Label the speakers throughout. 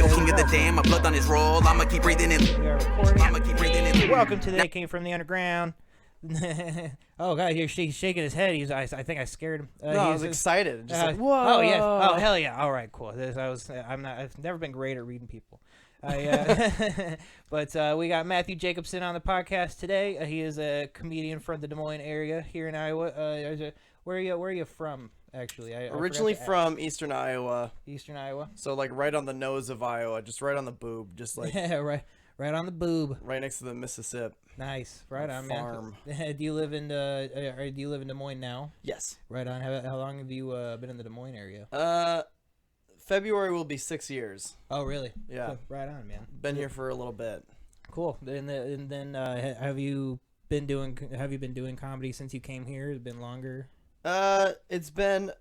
Speaker 1: Royal king of the dam, my blood on his roll. I'ma keep breathing in.
Speaker 2: We are recording.
Speaker 1: I'ma keep breathing in.
Speaker 2: Welcome to the King from the Underground. Oh god, he's shaking his head. I think I scared him.
Speaker 3: No, I was excited. Just like, whoa.
Speaker 2: Oh yeah. Oh hell yeah. All right, cool. I've never been great at reading people. But we got Matthew Jacobsen on the podcast today. He is a comedian from the Des Moines area here in Iowa. Where are you from? Actually,
Speaker 3: Originally from Eastern Iowa.
Speaker 2: Eastern Iowa.
Speaker 3: So like right on the nose of Iowa, just right on the boob, just like
Speaker 2: right on the boob.
Speaker 3: right next to the Mississippi.
Speaker 2: Nice, right on,
Speaker 3: farm.
Speaker 2: Man. Do you live in Des Moines now?
Speaker 3: Yes.
Speaker 2: Right on. How long have you been in the Des Moines area?
Speaker 3: February will be 6 years.
Speaker 2: Oh, really?
Speaker 3: Yeah.
Speaker 2: Cool. Right on, man.
Speaker 3: Been here for a little bit.
Speaker 2: Cool. And then have you been doing comedy since you came here? Has it been longer?
Speaker 3: It's been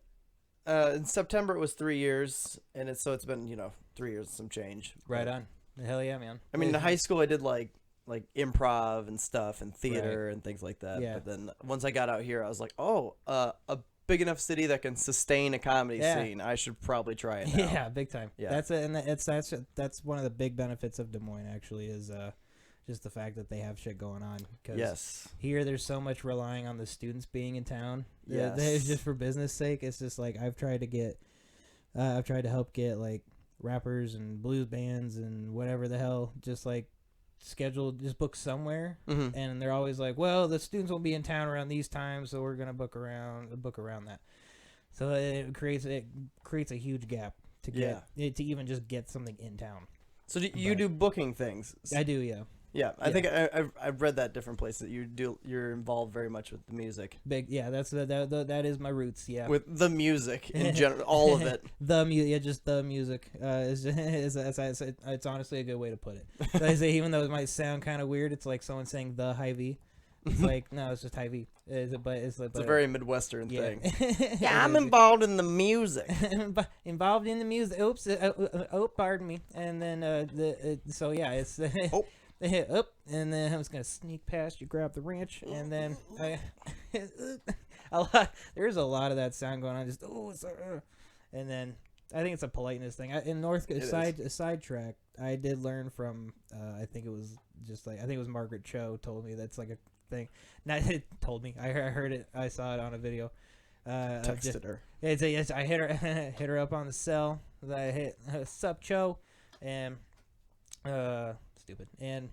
Speaker 3: in September it was 3 years, and it's been 3 years and some change.
Speaker 2: Right on. Hell yeah, man.
Speaker 3: I mean, in high school I did like improv and stuff and theater
Speaker 2: Right.
Speaker 3: and things like that.
Speaker 2: Yeah.
Speaker 3: But then once I got out here, I was like, oh, a big enough city that can sustain a comedy scene. I should probably try it now.
Speaker 2: Yeah, big time.
Speaker 3: Yeah.
Speaker 2: That's one of the big benefits of Des Moines actually is just the fact that they have shit going on. Cause
Speaker 3: Yes.
Speaker 2: Here, there's so much relying on the students being in town.
Speaker 3: Yes.
Speaker 2: It's just for business sake. It's just like I've tried to help get like rappers and blues bands and whatever the hell just like scheduled, just book somewhere.
Speaker 3: Mm-hmm.
Speaker 2: And they're always like, well, the students won't be in town around these times, so we're gonna book around that. So it creates a huge gap to get to even just get something in town.
Speaker 3: So you do booking things?
Speaker 2: I do, yeah.
Speaker 3: Yeah, I think I've read that different places that you're involved very much with the music.
Speaker 2: That's that is my roots. Yeah,
Speaker 3: with the music in general, all of it.
Speaker 2: Just the music. It's honestly a good way to put it. I say, even though it might sound kind of weird, it's like someone saying the high V. It's like no, it's just high V. It's
Speaker 3: a very Midwestern thing.
Speaker 2: Yeah,
Speaker 3: I'm involved in the music.
Speaker 2: Involved in the music. Oops. Pardon me. And then so yeah, it's they hit up, and then I was gonna sneak past you, grab the wrench, and then there's a lot of that sound going on. Just and then I think it's a politeness thing. In sidetrack, I did learn from I think it was Margaret Cho told me that's like a thing. Not told me. I heard it. I saw it on a video.
Speaker 3: Texted her.
Speaker 2: I hit her up on the cell. I hit sup Cho, and stupid, and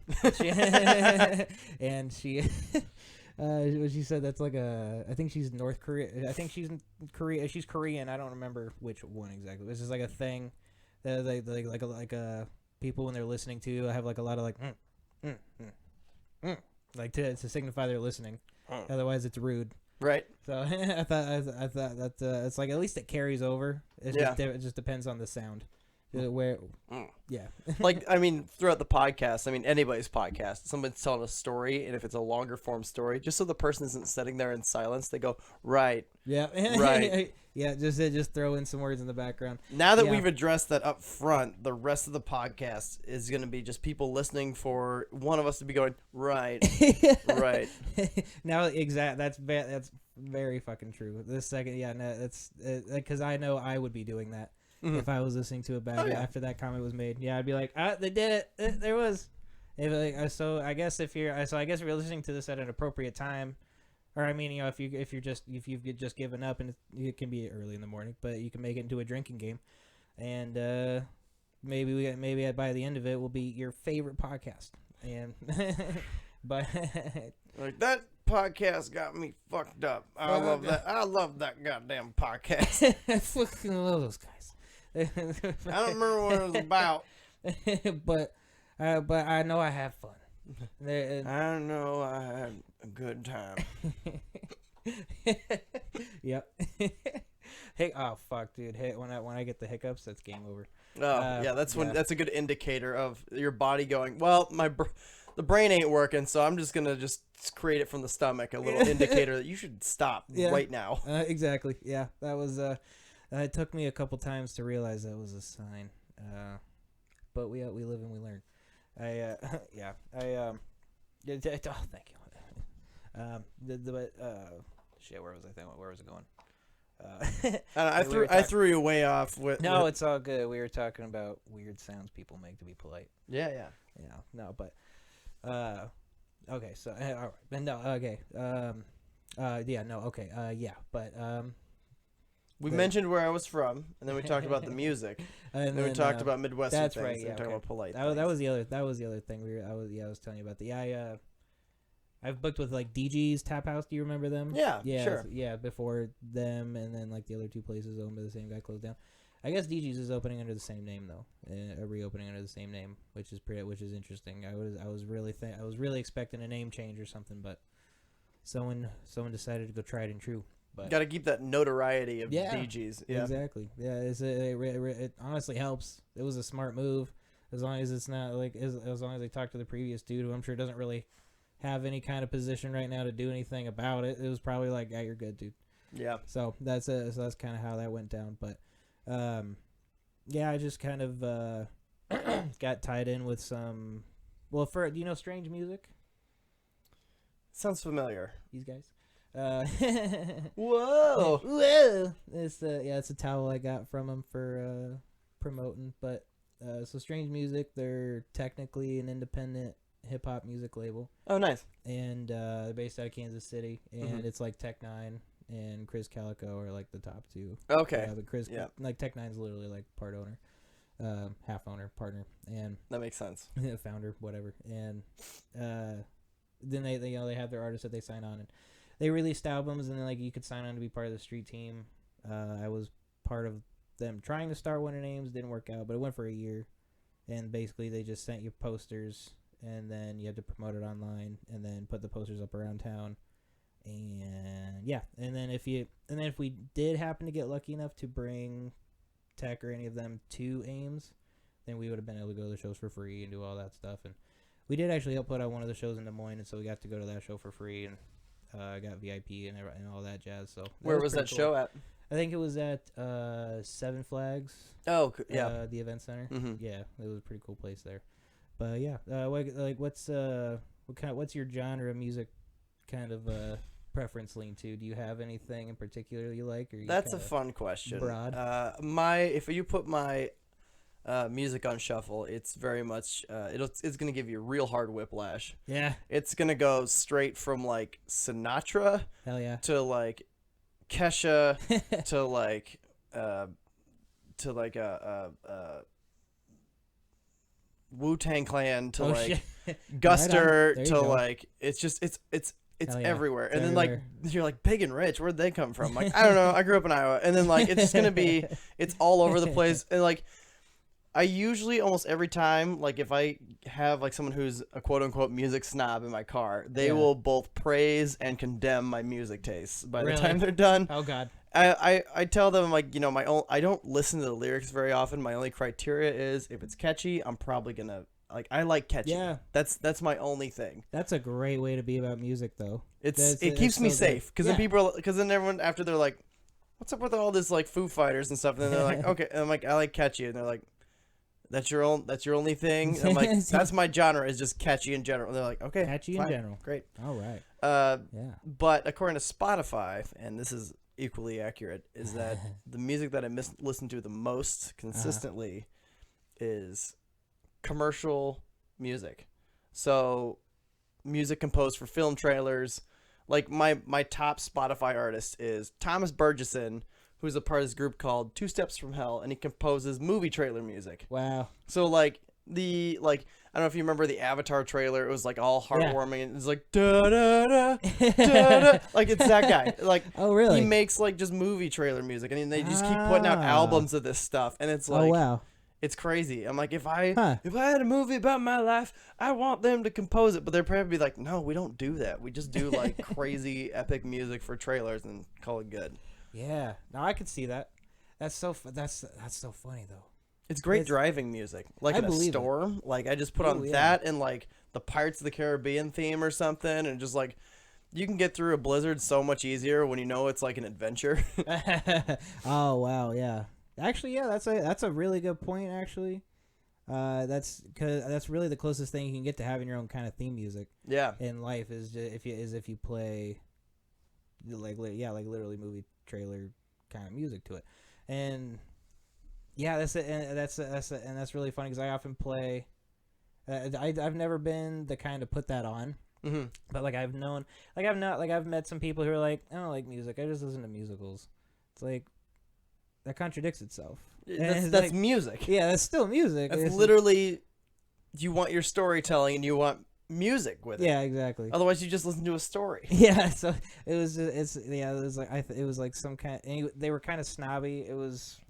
Speaker 2: she she said that's like I think she's North Korea. I think she's in Korea. She's Korean. I don't remember which one exactly. This is like a thing that like people when they're listening to have like a lot of like like to signify they're listening. Otherwise, it's rude.
Speaker 3: Right.
Speaker 2: So I thought that it's like at least it carries over. It just depends on the sound. Yeah.
Speaker 3: Like, I mean, throughout the podcast, I mean, anybody's podcast, someone's telling a story, and if it's a longer form story, just so the person isn't sitting there in silence, they go, right.
Speaker 2: Yeah.
Speaker 3: Right.
Speaker 2: Yeah, just throw in some words in the background.
Speaker 3: Now that we've addressed that up front, the rest of the podcast is going to be just people listening for one of us to be going, right, right.
Speaker 2: Now, that's very fucking true. This second, yeah, no, that's because I know I would be doing that. Mm-hmm. If I was listening to it back after that comment was made, yeah, I'd be like, they did it. There was. So I guess if you're listening to this at an appropriate time, or I mean, if you've just given up, and it can be early in the morning, but you can make it into a drinking game, and maybe by the end of it will be your favorite podcast, and but
Speaker 3: like that podcast got me fucked up. I love that. I love that goddamn podcast.
Speaker 2: I fucking love those guys.
Speaker 3: I don't remember what it was about,
Speaker 2: but I know I have fun.
Speaker 3: I know I had a good time.
Speaker 2: Yep. Hey, oh fuck, dude! Hey, when I get the hiccups, that's game over.
Speaker 3: Oh yeah, that's that's a good indicator of your body going, well, the brain ain't working, so I'm just gonna create it from the stomach. A little indicator that you should stop right now.
Speaker 2: Exactly. Yeah, that was. It took me a couple times to realize that was a sign. But we live and we learn. Oh, thank you. Shit, where was I thinking? Where was it going?
Speaker 3: I threw you way off with.
Speaker 2: No, it's all good. We were talking about weird sounds people make to be polite.
Speaker 3: Yeah.
Speaker 2: No, but okay. So all right, but no, okay. Yeah, no, okay. Yeah, but
Speaker 3: we mentioned where I was from, and then we talked about the music, and then we talked about Midwestern
Speaker 2: that's
Speaker 3: things.
Speaker 2: right. Yeah,
Speaker 3: and talking about polite.
Speaker 2: That was the other thing. I was telling you about the I've booked with like DG's Tap House. Do you remember them?
Speaker 3: Yeah,
Speaker 2: sure.
Speaker 3: so,
Speaker 2: yeah, before them, and then like the other two places owned by the same guy closed down. I guess DG's is opening under the same name though, reopening under the same name, which is interesting. I was really expecting a name change or something, but someone decided to go tried and true. But
Speaker 3: got to keep that notoriety of DG's. Yeah,
Speaker 2: exactly. Yeah, it honestly helps. It was a smart move, as long as it's not like as long as they talk to the previous dude, who I'm sure doesn't really have any kind of position right now to do anything about it. It was probably like, yeah, you're good, dude.
Speaker 3: Yeah.
Speaker 2: So that's kind of how that went down. But yeah, I just kind of got tied in with some. Well, do you know Strange Music?
Speaker 3: Sounds familiar.
Speaker 2: These guys.
Speaker 3: Whoa!
Speaker 2: Whoa! It's a towel I got from them for promoting. But so Strange Music, they're technically an independent hip hop music label.
Speaker 3: Oh, nice.
Speaker 2: And they're based out of Kansas City, and it's like Tech Nine and Chris Calico are like the top two.
Speaker 3: Okay.
Speaker 2: But Chris, like Tech Nine's literally like part owner, half owner, partner, and
Speaker 3: that makes sense.
Speaker 2: Founder, whatever. And then they have their artists that they sign on, and they released albums, and then like you could sign on to be part of the street team. I was part of them trying to start Winter Names, didn't work out, but it went for a year, and basically they just sent you posters, and then you had to promote it online, and then put the posters up around town, and if we did happen to get lucky enough to bring Tech or any of them to Ames, then we would have been able to go to the shows for free and do all that stuff. And we did actually help put out one of the shows in Des Moines, and so we got to go to that show for free, and got VIP and all that jazz. So
Speaker 3: where was that show at?
Speaker 2: I think it was at Seven Flags.
Speaker 3: Oh, yeah.
Speaker 2: The event center.
Speaker 3: Mm-hmm.
Speaker 2: Yeah, it was a pretty cool place there. But yeah, what's your genre of music kind of preference lean to? Do you have anything in particular you like? Or
Speaker 3: that's a fun question.
Speaker 2: Broad.
Speaker 3: If you put my music on shuffle, it's very much it's gonna give you real hard whiplash.
Speaker 2: Yeah,
Speaker 3: it's gonna go straight from like Sinatra,
Speaker 2: hell yeah,
Speaker 3: to like Kesha, to like Wu-Tang Clan, to Guster,
Speaker 2: right
Speaker 3: to like it's everywhere. And then like you're like, Big and Rich, where'd they come from? Like, I don't know, I grew up in Iowa. And then like it's just gonna be, it's all over the place. And like I usually almost every time, like if I have like someone who's a quote unquote music snob in my car, they will both praise and condemn my music tastes by the time they're done.
Speaker 2: Oh God.
Speaker 3: I tell them, like, you know, I don't listen to the lyrics very often. My only criteria is if it's catchy, I'm probably gonna like, I like catchy. Yeah. That's my only thing.
Speaker 2: That's a great way to be about music though.
Speaker 3: It keeps me safe, because then everyone after, they're like, what's up with all this like Foo Fighters and stuff, and then they're like, okay, and I'm like, I like catchy, and they're like, that's your only thing? And I'm like, that's my genre, is just catchy in general. And they're like, okay,
Speaker 2: catchy
Speaker 3: fine,
Speaker 2: in general.
Speaker 3: Great.
Speaker 2: All right.
Speaker 3: Yeah. But according to Spotify, and this is equally accurate, is that the music that I listen to the most consistently is commercial music. So music composed for film trailers. Like my top Spotify artist is Thomas Burgesson, who's a part of this group called Two Steps from Hell, and he composes movie trailer music.
Speaker 2: Wow.
Speaker 3: So like I don't know if you remember the Avatar trailer. It was like all heartwarming, and it's like da da da da da. Like, it's that guy. Like,
Speaker 2: oh really?
Speaker 3: He makes like just movie trailer music, and they just keep putting out albums of this stuff, and it's like,
Speaker 2: oh wow,
Speaker 3: it's crazy. I'm like, if I had a movie about my life, I want them to compose it, but they're probably be like, no, we don't do that. We just do like crazy epic music for trailers and call it good.
Speaker 2: Yeah, no, I could see that. That's so funny though.
Speaker 3: It's great driving music. Like in a storm, like I just put on that and like the Pirates of the Caribbean theme or something, and just like you can get through a blizzard so much easier when you know it's like an adventure.
Speaker 2: Oh wow, yeah. Actually, yeah, that's a really good point. Actually, that's really the closest thing you can get to having your own kind of theme music.
Speaker 3: Yeah.
Speaker 2: In life is if you play like literally movie trailer kind of music to it. And yeah, that's it. And that's really funny because I often play. I've never been the kind to put that on.
Speaker 3: Mm-hmm.
Speaker 2: But like I've met some people who are like, I don't like music. I just listen to musicals. It's like that contradicts itself.
Speaker 3: That's
Speaker 2: like,
Speaker 3: music.
Speaker 2: Yeah, that's still music.
Speaker 3: That's literally, you want your storytelling and you want music with it.
Speaker 2: Yeah, exactly.
Speaker 3: Otherwise, you just listen to a story.
Speaker 2: Yeah, so it was it was like some kind. They were kind of snobby. It was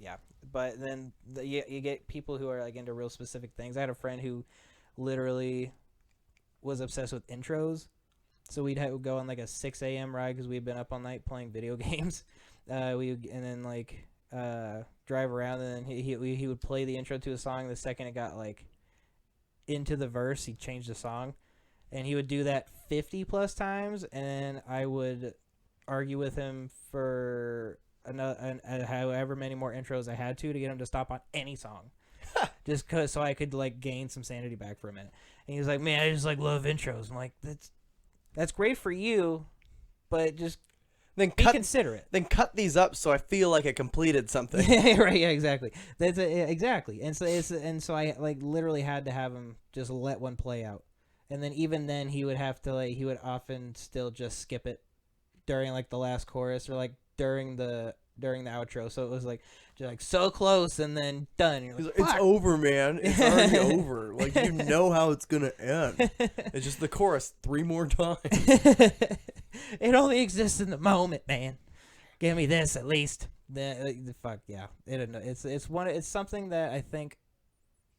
Speaker 2: but then you get people who are like into real specific things. I had a friend who literally was obsessed with intros, so we'd go on like a 6 a.m. ride because we'd been up all night playing video games. Drive around, and then he would play the intro to a song. The second it got like into the verse, he'd change the song, and he would do that 50 plus times, and I would argue with him for however many more intros I had to get him to stop on any song. Just so I could like gain some sanity back for a minute. And he was like, "Man, I just like love intros." I'm like, "That's great for you, but just be considerate."
Speaker 3: Then cut these up so I feel like I completed something.
Speaker 2: Right? Yeah, exactly. Exactly. And so I like literally had to have him just let one play out, and then even then he would have to he would often still just skip it during like the last chorus or like during the outro. So it was like just like so close and then done. You're like,
Speaker 3: it's over, man. It's already over. Like, you know how it's gonna end. It's just the chorus 3 more times.
Speaker 2: It only exists in the moment, man. Give me this at least. The fuck yeah. It's something that I think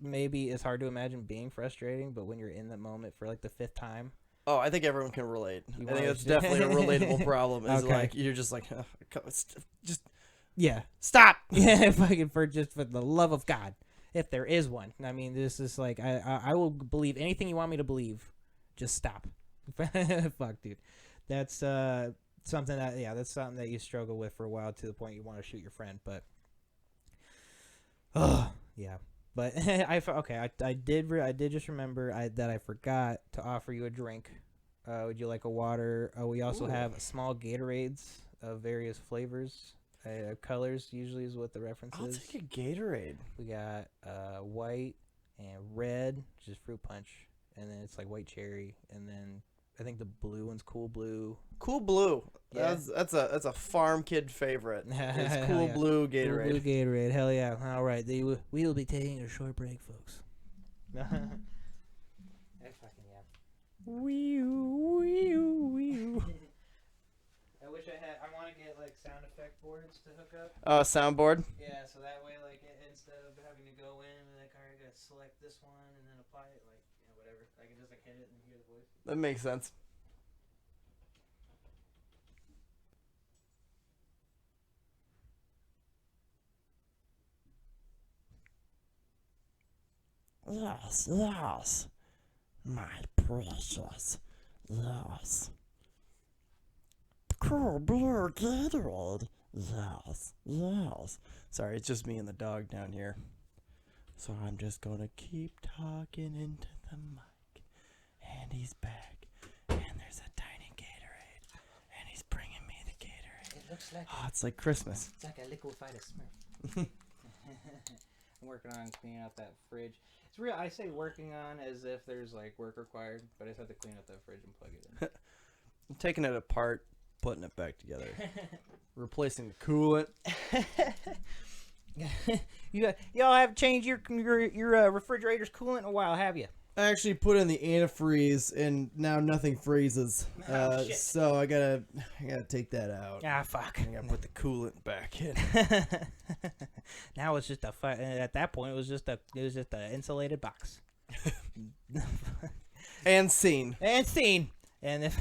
Speaker 2: maybe is hard to imagine being frustrating, but when you're in the moment for like the 5th time.
Speaker 3: Oh, I think everyone can relate. I think that's definitely a relatable problem. Is
Speaker 2: okay.
Speaker 3: Like, you're just like, just
Speaker 2: yeah,
Speaker 3: stop.
Speaker 2: Yeah, fucking for the love of God, if there is one. I mean, this is like I will believe anything you want me to believe. Just stop. Fuck, dude. That's something that you struggle with for a while to the point you want to shoot your friend. But yeah. But I did just remember that I forgot to offer you a drink. Would you like a water? We also have small Gatorades of various flavors, colors. Usually is what the reference is.
Speaker 3: I'll take a Gatorade.
Speaker 2: We got white and red, which is fruit punch, and then it's like white cherry, and then I think the blue one's Cool Blue.
Speaker 3: Cool Blue.
Speaker 2: Yeah.
Speaker 3: That's a farm kid favorite. It's Cool
Speaker 2: Yeah.
Speaker 3: Blue Gatorade.
Speaker 2: Cool Blue Gatorade. Hell yeah. All right. We will be taking a short break, folks. That fucking yeah.
Speaker 3: Wee.
Speaker 2: I wish I want to get like sound effect boards to hook up.
Speaker 3: Oh, soundboard.
Speaker 2: Yeah, so that way like instead of having to go in and like I gotta select this one and then apply it like whatever. I can just like hit it and hear the voice.
Speaker 3: That makes sense. Yes, my precious, yes. Cool Blue Gatorade, yes. Sorry, it's just me and the dog down here. So I'm just gonna keep talking into the mic. And he's back. And there's a tiny Gatorade. And he's bringing me the Gatorade.
Speaker 2: It looks like
Speaker 3: it's like Christmas.
Speaker 2: it's like a liquefied Smurf. I'm working on cleaning out that fridge. It's real. I say working on as if there's like work required, but I just have to clean out that fridge and plug it in.
Speaker 3: I'm taking it apart, putting it back together, replacing the coolant.
Speaker 2: Y'all haven't changed your refrigerator's coolant in a while, have you?
Speaker 3: I actually put in the antifreeze, and now nothing freezes.
Speaker 2: Shit.
Speaker 3: So I gotta take that out.
Speaker 2: Ah, fuck.
Speaker 3: I gotta put the coolant back in.
Speaker 2: Now it's just at that point it was just a insulated box.
Speaker 3: And scene.
Speaker 2: And if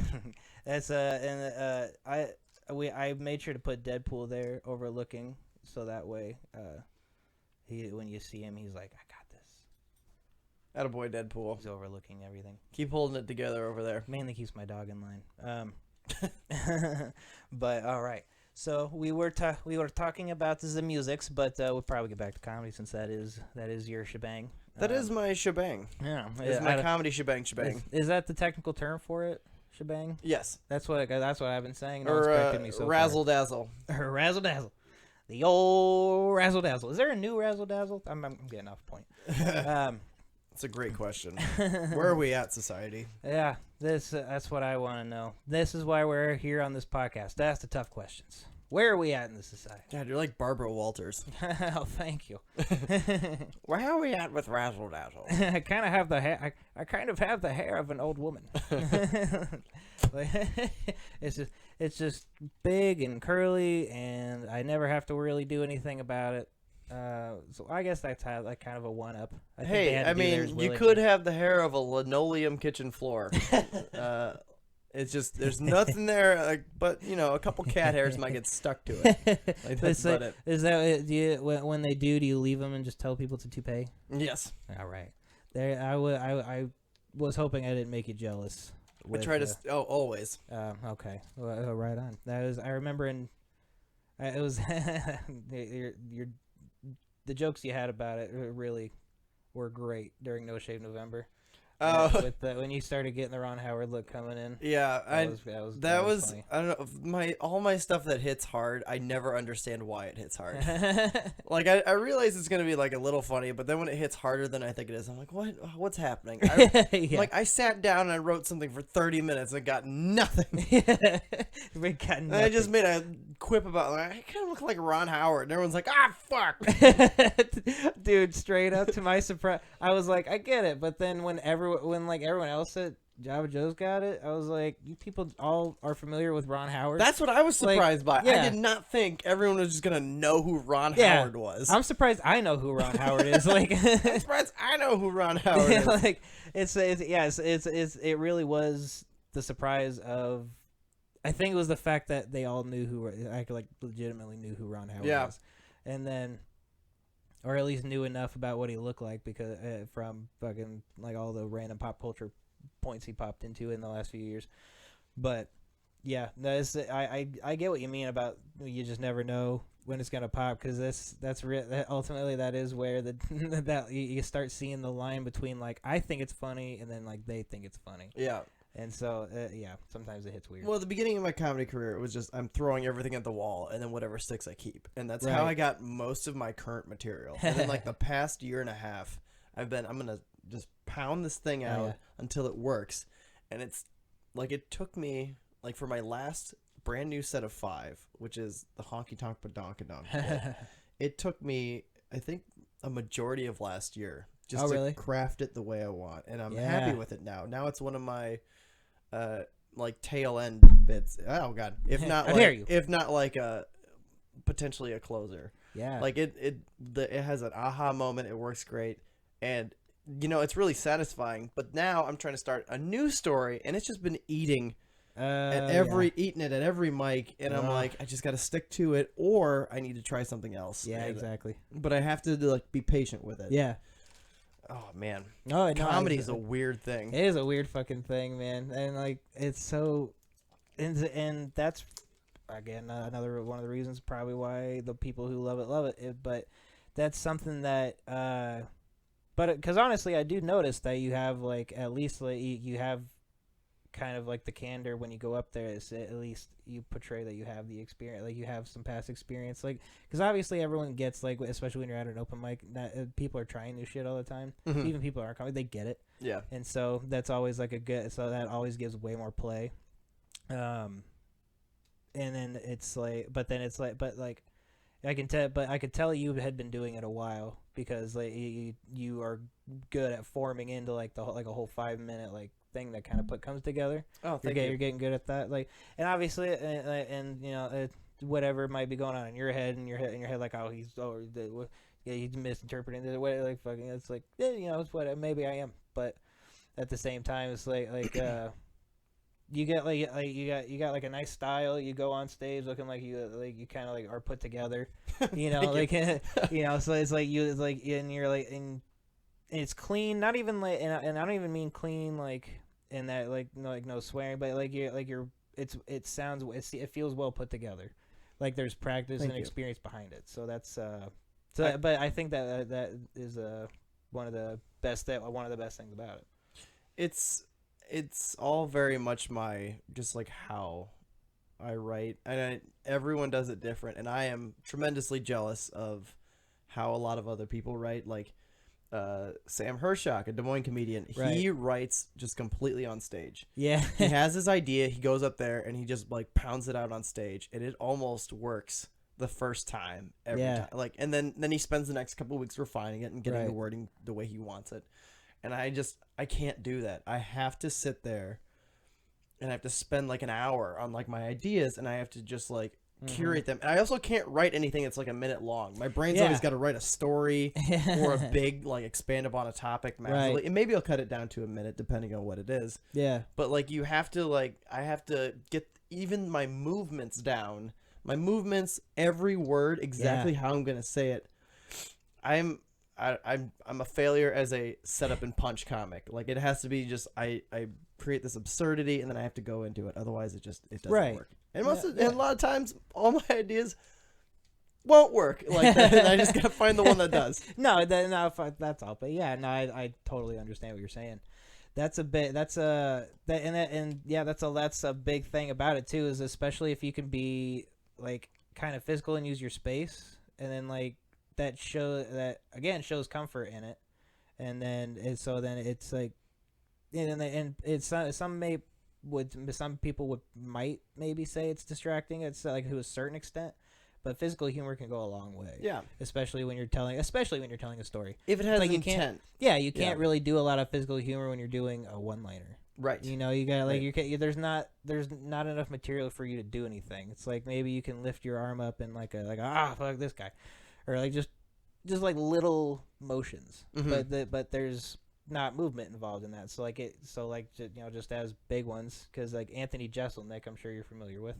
Speaker 2: that's I made sure to put Deadpool there overlooking, so that way when you see him he's like, I got this.
Speaker 3: Attaboy, Deadpool.
Speaker 2: He's overlooking everything.
Speaker 3: Keep holding it together over there.
Speaker 2: Mainly keeps my dog in line. But all right. So we were talking about the musics, but we'll probably get back to comedy since that is your shebang.
Speaker 3: That is my shebang.
Speaker 2: Yeah.
Speaker 3: It's my comedy shebang.
Speaker 2: Is that the technical term for it? Shebang?
Speaker 3: Yes.
Speaker 2: That's what I've been saying. No
Speaker 3: Or
Speaker 2: one's corrected me so
Speaker 3: razzle dazzle.
Speaker 2: far. Razzle dazzle. The old razzle dazzle. Is there a new razzle dazzle? I'm getting off point.
Speaker 3: It's a great question. Where are we at, society?
Speaker 2: Yeah, that's what I want to know. This is why we're here on this podcast. Ask the tough questions. Where are we at in the society?
Speaker 3: God, you're like Barbara Walters.
Speaker 2: Oh, thank you.
Speaker 3: Where are we at with razzle dazzle?
Speaker 2: I kind of have the hair. I kind of have the hair of an old woman. It's just big and curly, and I never have to really do anything about it. So I guess that's how, like, kind of a one-up.
Speaker 3: Hey, I mean, you could have the hair of a linoleum kitchen floor. It's just there's nothing there, like, but you know, a couple cat hairs might get stuck to it. Like, that's about it.
Speaker 2: Is that do you, when they do you leave them and just tell people to toupee?
Speaker 3: Yes.
Speaker 2: All right. There, I was hoping I didn't make you jealous.
Speaker 3: I try to. Always.
Speaker 2: Okay. Well, right on. I remember it was your the jokes you had about it really were great during No Shave November. With when you started getting the Ron Howard look coming in.
Speaker 3: Yeah, that was
Speaker 2: funny.
Speaker 3: I don't know, all my stuff that hits hard, I never understand why it hits hard. Like I realize it's gonna be like a little funny, but then when it hits harder than I think it is, I'm like, what's happening?
Speaker 2: Yeah.
Speaker 3: Like I sat down and I wrote something for 30 minutes and got nothing.
Speaker 2: We got nothing.
Speaker 3: And I just made a quip about, like, I kind of look like Ron Howard, and everyone's like, fuck.
Speaker 2: Dude, straight up, to my surprise, I was like, I get it, but then when everyone else said Java Joe's got it, I was like, you people all are familiar with Ron Howard.
Speaker 3: That's what I was surprised by.
Speaker 2: Yeah.
Speaker 3: I did not think everyone was just gonna know who Ron Howard was.
Speaker 2: I'm surprised I know who Ron Howard is. Like,
Speaker 3: I'm surprised I know who Ron Howard is.
Speaker 2: Like, it really was the surprise of. I think it was the fact that they all knew legitimately knew who Ron Howard was, and then, or at least knew enough about what he looked like because from fucking like all the random pop culture points he popped into in the last few years. But yeah, I get what you mean about you just never know when it's gonna pop, because ultimately that is where that you start seeing the line between like I think it's funny and then like they think it's funny.
Speaker 3: Yeah.
Speaker 2: And so, sometimes it hits weird.
Speaker 3: Well, at the beginning of my comedy career, it was just I'm throwing everything at the wall, and then whatever sticks, I keep. And that's how I got most of my current material. And then, like, the past year and a half, I'm going to just pound this thing out until it works. And it's, like, it took me, like, for my last brand new set of 5, which is the Honky Tonk Badonkadonk, it took me, I think, a majority of last year just to craft it the way I want. And I'm happy with it now. Now it's one of my... like tail end bits. Oh god, if not like potentially a closer.
Speaker 2: Yeah,
Speaker 3: like it has an aha moment. It works great, and you know it's really satisfying. But now I'm trying to start a new story, and it's just been eating eating it at every mic, and I'm like, I just got to stick to it, or I need to try something else.
Speaker 2: Yeah, exactly.
Speaker 3: But I have to like be patient with it.
Speaker 2: Yeah.
Speaker 3: Oh man,
Speaker 2: comedy
Speaker 3: is a weird thing.
Speaker 2: It is a weird fucking thing, man, and like it's so, and that's again another one of the reasons probably why the people who love it. But that's something that, but because honestly, I do notice that you have like at least like you have kind of like the candor when you go up there is at least you portray that you have the experience, like you have some past experience, like because obviously everyone gets like, especially when you're at an open mic, that people are trying new shit all the time.
Speaker 3: Mm-hmm.
Speaker 2: Even people who aren't comedy, they get it.
Speaker 3: Yeah.
Speaker 2: And so that's always like so that always gives way more play. And then it's like I could tell you had been doing it a while, because like you are good at forming into like a whole 5-minute like thing that kind of comes together.
Speaker 3: Oh, thank you.
Speaker 2: You're getting good at that. Like, and obviously, and you know, whatever might be going on in your head, like, oh, he's misinterpreting this way. Like, fucking, it's like, you know, it's what maybe I am, but at the same time, it's like you get you got like a nice style. You go on stage looking like you kind of like are put together, you know, like you know. So it's like and you're like and it's clean. Not even like and I don't even mean clean like in that like no swearing, but it feels well put together. Like there's practice and experience behind it. So that's but I think that is one of the best things about it.
Speaker 3: It's all very much my just like how I write, and everyone does it different, and I am tremendously jealous of how a lot of other people write. Like Sam Hershock, a Des Moines comedian, he writes just completely on stage.
Speaker 2: Yeah.
Speaker 3: He has his idea, he goes up there, and he just like pounds it out on stage, and it almost works the first time every time. Like, and then he spends the next couple of weeks refining it and getting the wording the way he wants it. And I can't do that. I have to sit there and I have to spend like an hour on like my ideas, and I have to just like curate them. And I also can't write anything that's like a minute long. My brain's always got to write a story or a big like expand upon a topic massively. And maybe I'll cut it down to a minute depending on what it is. Yeah. But like you have to like I have to get even my movements down. My movements, every word, exactly how I'm gonna say it. I'm a failure as a setup and punch comic. Like it has to be just I create this absurdity and then I have to go into it. Otherwise, it doesn't work. And and a lot of times, all my ideas won't work like that. And I just gotta find the one that does.
Speaker 2: No, that's all. But yeah, no, I totally understand what you're saying. That's a bit. That's a big thing about it too. Is especially if you can be like kind of physical and use your space, and then like that shows comfort in it, and then it's like, and it's some people might maybe say it's distracting. It's like to a certain extent, but physical humor can go a long way. Yeah, especially when you're telling a story.
Speaker 3: If it has
Speaker 2: like
Speaker 3: intent.
Speaker 2: You can't really do a lot of physical humor when you're doing a one-liner.
Speaker 3: Right.
Speaker 2: You know, you got like there's not enough material for you to do anything. It's like maybe you can lift your arm up and fuck this guy, or like just like little motions. But there's not movement involved in that. So just as big ones, because like Anthony Jeselnik, I'm sure you're familiar with,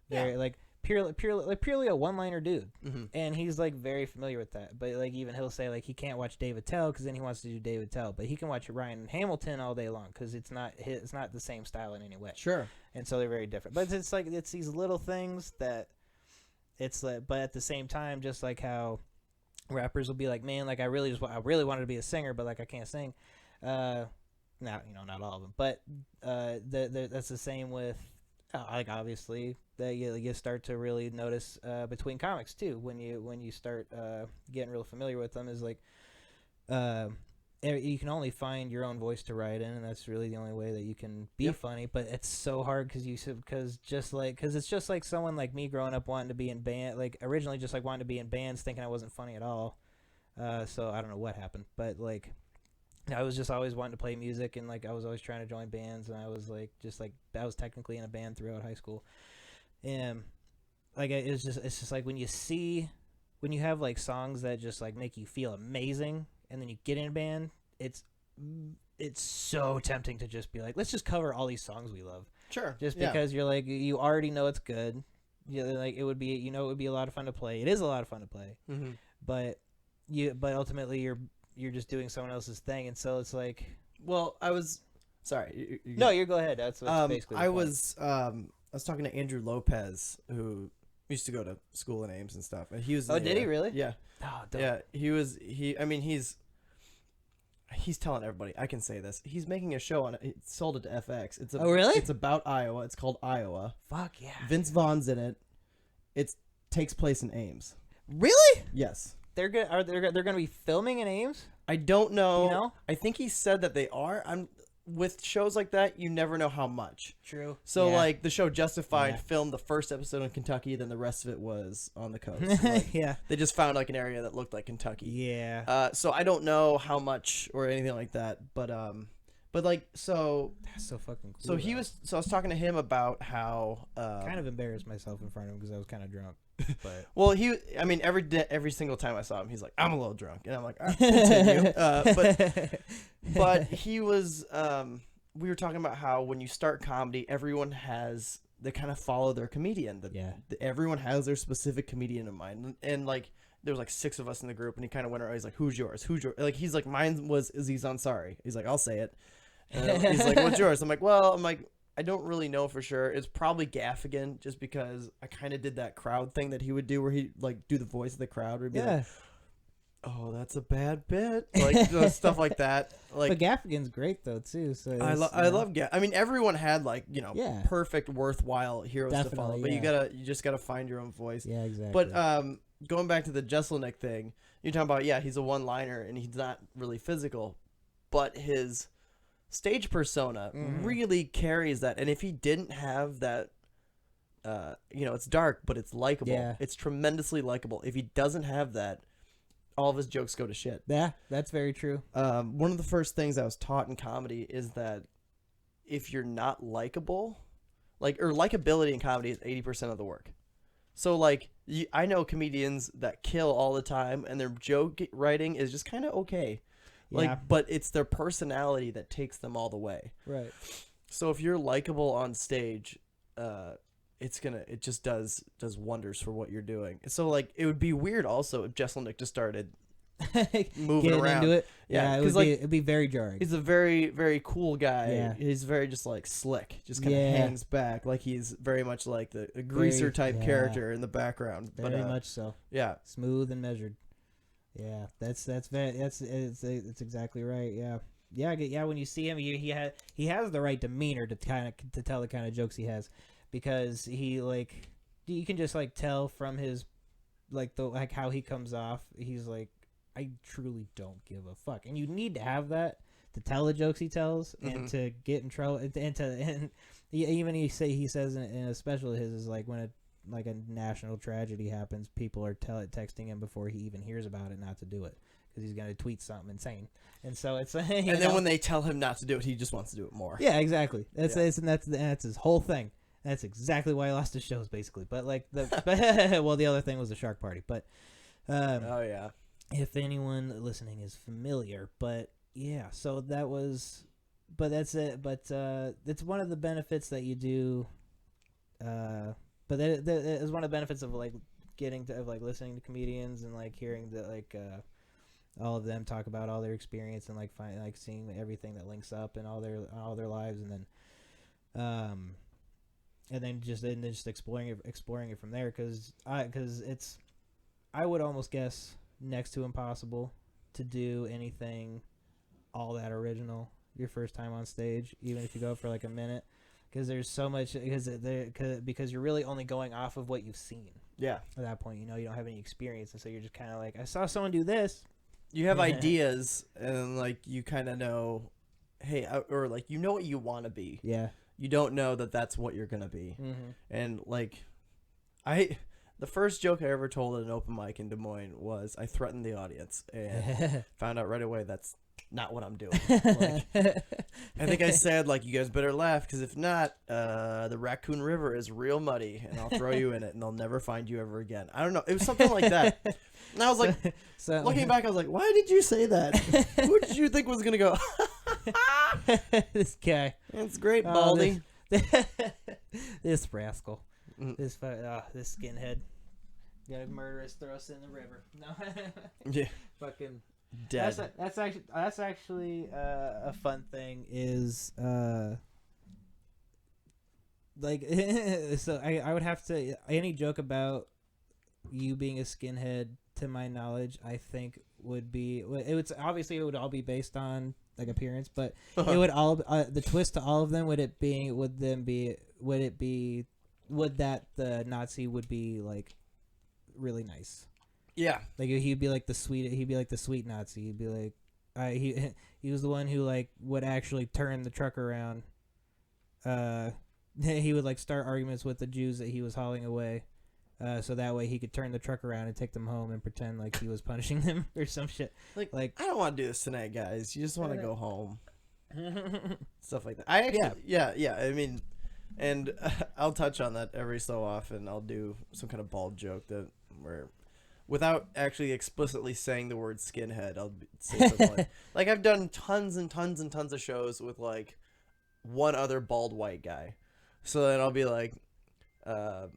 Speaker 2: very like purely a one-liner dude, and he's like very familiar with that. But like even he'll say like he can't watch Dave Attell because then he wants to do Dave Attell, but he can watch Ryan Hamilton all day long because it's not the same style in any way. Sure. And so they're very different. But it's like it's these little things that it's like, but at the same time, just like how rappers will be like, man, like I really wanted to be a singer, but like I can't sing. Not all of them, but that's the same with. Like obviously that you start to really notice between comics too when you start getting real familiar with them is like you can only find your own voice to write in, and that's really the only way that you can be funny. But it's so hard because it's just like someone like me growing up wanting to be in band, like originally just like wanting to be in bands, thinking I wasn't funny at all. So I don't know what happened, but like I was just always wanting to play music, and like I was always trying to join bands, and I was like I was technically in a band throughout high school, and like it's just like when you have like songs that just like make you feel amazing, and then you get in a band, it's so tempting to just be like, let's just cover all these songs we love. Sure. Just because you're like you already know it's good, like it would be it would be a lot of fun to play. It is a lot of fun to play, but ultimately you're just doing someone else's thing, and so it's like. Well, I was sorry. No, you go ahead. That's basically.
Speaker 3: I was talking to Andrew Lopez, who used to go to school in Ames and stuff, and he was.
Speaker 2: Oh, did he really?
Speaker 3: Yeah. Oh, yeah, he was. I mean, he's telling everybody. I can say this. He's making a show on it. He sold it to FX.
Speaker 2: Oh, really?
Speaker 3: It's about Iowa. It's called Iowa.
Speaker 2: Fuck yeah.
Speaker 3: Vince Vaughn's in it. It takes place in Ames.
Speaker 2: Really?
Speaker 3: Yes.
Speaker 2: They're gonna be filming in Ames?
Speaker 3: I don't know. You know? I think he said that they are. With shows like that, you never know how much. True. So like the show Justified filmed the first episode in Kentucky, then the rest of it was on the coast. Like, they just found like an area that looked like Kentucky. Yeah. So I don't know how much or anything like that, but like so. That's so fucking cool. So I was talking to him about how.
Speaker 2: Kind of embarrassed myself in front of him because I was kind of drunk. But
Speaker 3: well, every single time I saw him, he's like, I'm a little drunk, and I'm like, all right, continue. But he was. We were talking about how when you start comedy, they kind of follow their comedian. Everyone has their specific comedian in mind, and like there was like 6 of us in the group, and he kind of went around. He's like, "Who's yours? Who's yours?" Like he's like, "Mine was Aziz Ansari." He's like, "I'll say it." And he's like, "What's yours?" I'm like, I don't really know for sure. It's probably Gaffigan, just because I kind of did that crowd thing that he would do where he like do the voice of the crowd. Where he'd be like, oh, that's a bad bit. Like stuff like that. Like,
Speaker 2: but Gaffigan's great though too. So
Speaker 3: I love I mean, everyone had like,
Speaker 2: Yeah.
Speaker 3: perfect, worthwhile heroes to follow, but
Speaker 2: Definitely,
Speaker 3: you just gotta find your own voice.
Speaker 2: Yeah, exactly.
Speaker 3: But going back to the Jesselnick thing, you're talking about, yeah, he's a one-liner and he's not really physical, but his stage persona really carries that. And if he didn't have that, it's dark, but it's likable.
Speaker 2: Yeah.
Speaker 3: It's tremendously likable. If he doesn't have that, all of his jokes go to shit.
Speaker 2: Yeah, that's very true.
Speaker 3: One of the first things I was taught in comedy is that if you're not likable, or likability in comedy is 80% of the work. So, like, I know comedians that kill all the time, and their joke writing is just kind of okay.
Speaker 2: Yeah.
Speaker 3: But it's their personality that takes them all the way.
Speaker 2: Right.
Speaker 3: So if you're likable on stage, it just does wonders for what you're doing. So, like, it would be weird also if Jesselnick just started moving
Speaker 2: Getting
Speaker 3: around.
Speaker 2: into it.
Speaker 3: Yeah,
Speaker 2: it
Speaker 3: 'cause,
Speaker 2: would
Speaker 3: like,
Speaker 2: it'd be very jarring.
Speaker 3: He's a very, very cool guy.
Speaker 2: Yeah.
Speaker 3: He's very just like slick, just kind of
Speaker 2: Yeah.
Speaker 3: hangs back, like he's very much like a greaser type
Speaker 2: yeah.
Speaker 3: character in the background.
Speaker 2: Very much so.
Speaker 3: Yeah,
Speaker 2: Smooth and measured. Yeah, it's exactly right. Yeah. Yeah. When you see him, he has the right demeanor to tell the kind of jokes he has, because he, like, you can just, like, tell from his, like, how he comes off. He's like, I truly don't give a fuck, and you need to have that to tell the jokes he tells and to get in trouble and he says in a special of his is like when a national tragedy happens, people are texting him before he even hears about it not to do it because he's gonna tweet something insane, and so it's and
Speaker 3: then when they tell him not to do it, he just wants to do it more.
Speaker 2: Yeah, exactly. That's his whole thing. That's exactly why he lost his shows, basically. But like well, the other thing was the Shark Party, but
Speaker 3: oh yeah.
Speaker 2: If anyone listening is familiar, but yeah, so that was, but that's it. But it's one of the benefits that you do. But that is one of the benefits of like listening to comedians and like hearing all of them talk about all their experience and seeing everything that links up in all their lives, and then just exploring it from there, because it's, I would almost guess, next to impossible to do anything all that original your first time on stage, even if you go for like a minute, because there's so much, because you're really only going off of what you've seen.
Speaker 3: Yeah.
Speaker 2: At that point, you don't have any experience, and so you're just kind of like, I saw someone do this.
Speaker 3: You have ideas, and like you kind of know, hey, or like you know what you want to be.
Speaker 2: Yeah.
Speaker 3: You don't know that that's what you're gonna be, and like, the first joke I ever told at an open mic in Des Moines was I threatened the audience and found out right away that's not what I'm doing. Like, I think I said, like, you guys better laugh, because if not, the Raccoon River is real muddy and I'll throw you in it and they'll never find you ever again. I don't know. It was something like that. And I was like, looking back, I was like, why did you say that? Who did you think was going to go?
Speaker 2: This guy.
Speaker 3: It's great, Baldy.
Speaker 2: This rascal. This skinhead. Gonna murder us, throw us in the river. No.
Speaker 3: Yeah.
Speaker 2: Fucking
Speaker 3: dead.
Speaker 2: That's actually a fun thing is like so I would have to, any joke about you being a skinhead, to my knowledge, I think would all be based on like appearance, but it would all the twist to all of them would that the Nazi would be like really nice. Yeah, like he'd be like the sweet Nazi. He'd be like, he was the one who like would actually turn the truck around. He would like start arguments with the Jews that he was hauling away, so that way he could turn the truck around and take them home and pretend like he was punishing them or some shit. Like
Speaker 3: I don't want to do this tonight, guys. You just want to go home. Stuff like that. I actually, yeah. I mean, and I'll touch on that every so often. I'll do some kind of bald joke where, without actually explicitly saying the word skinhead, I'll say something like I've done tons and tons and tons of shows with like one other bald white guy. So then I'll be like, I'm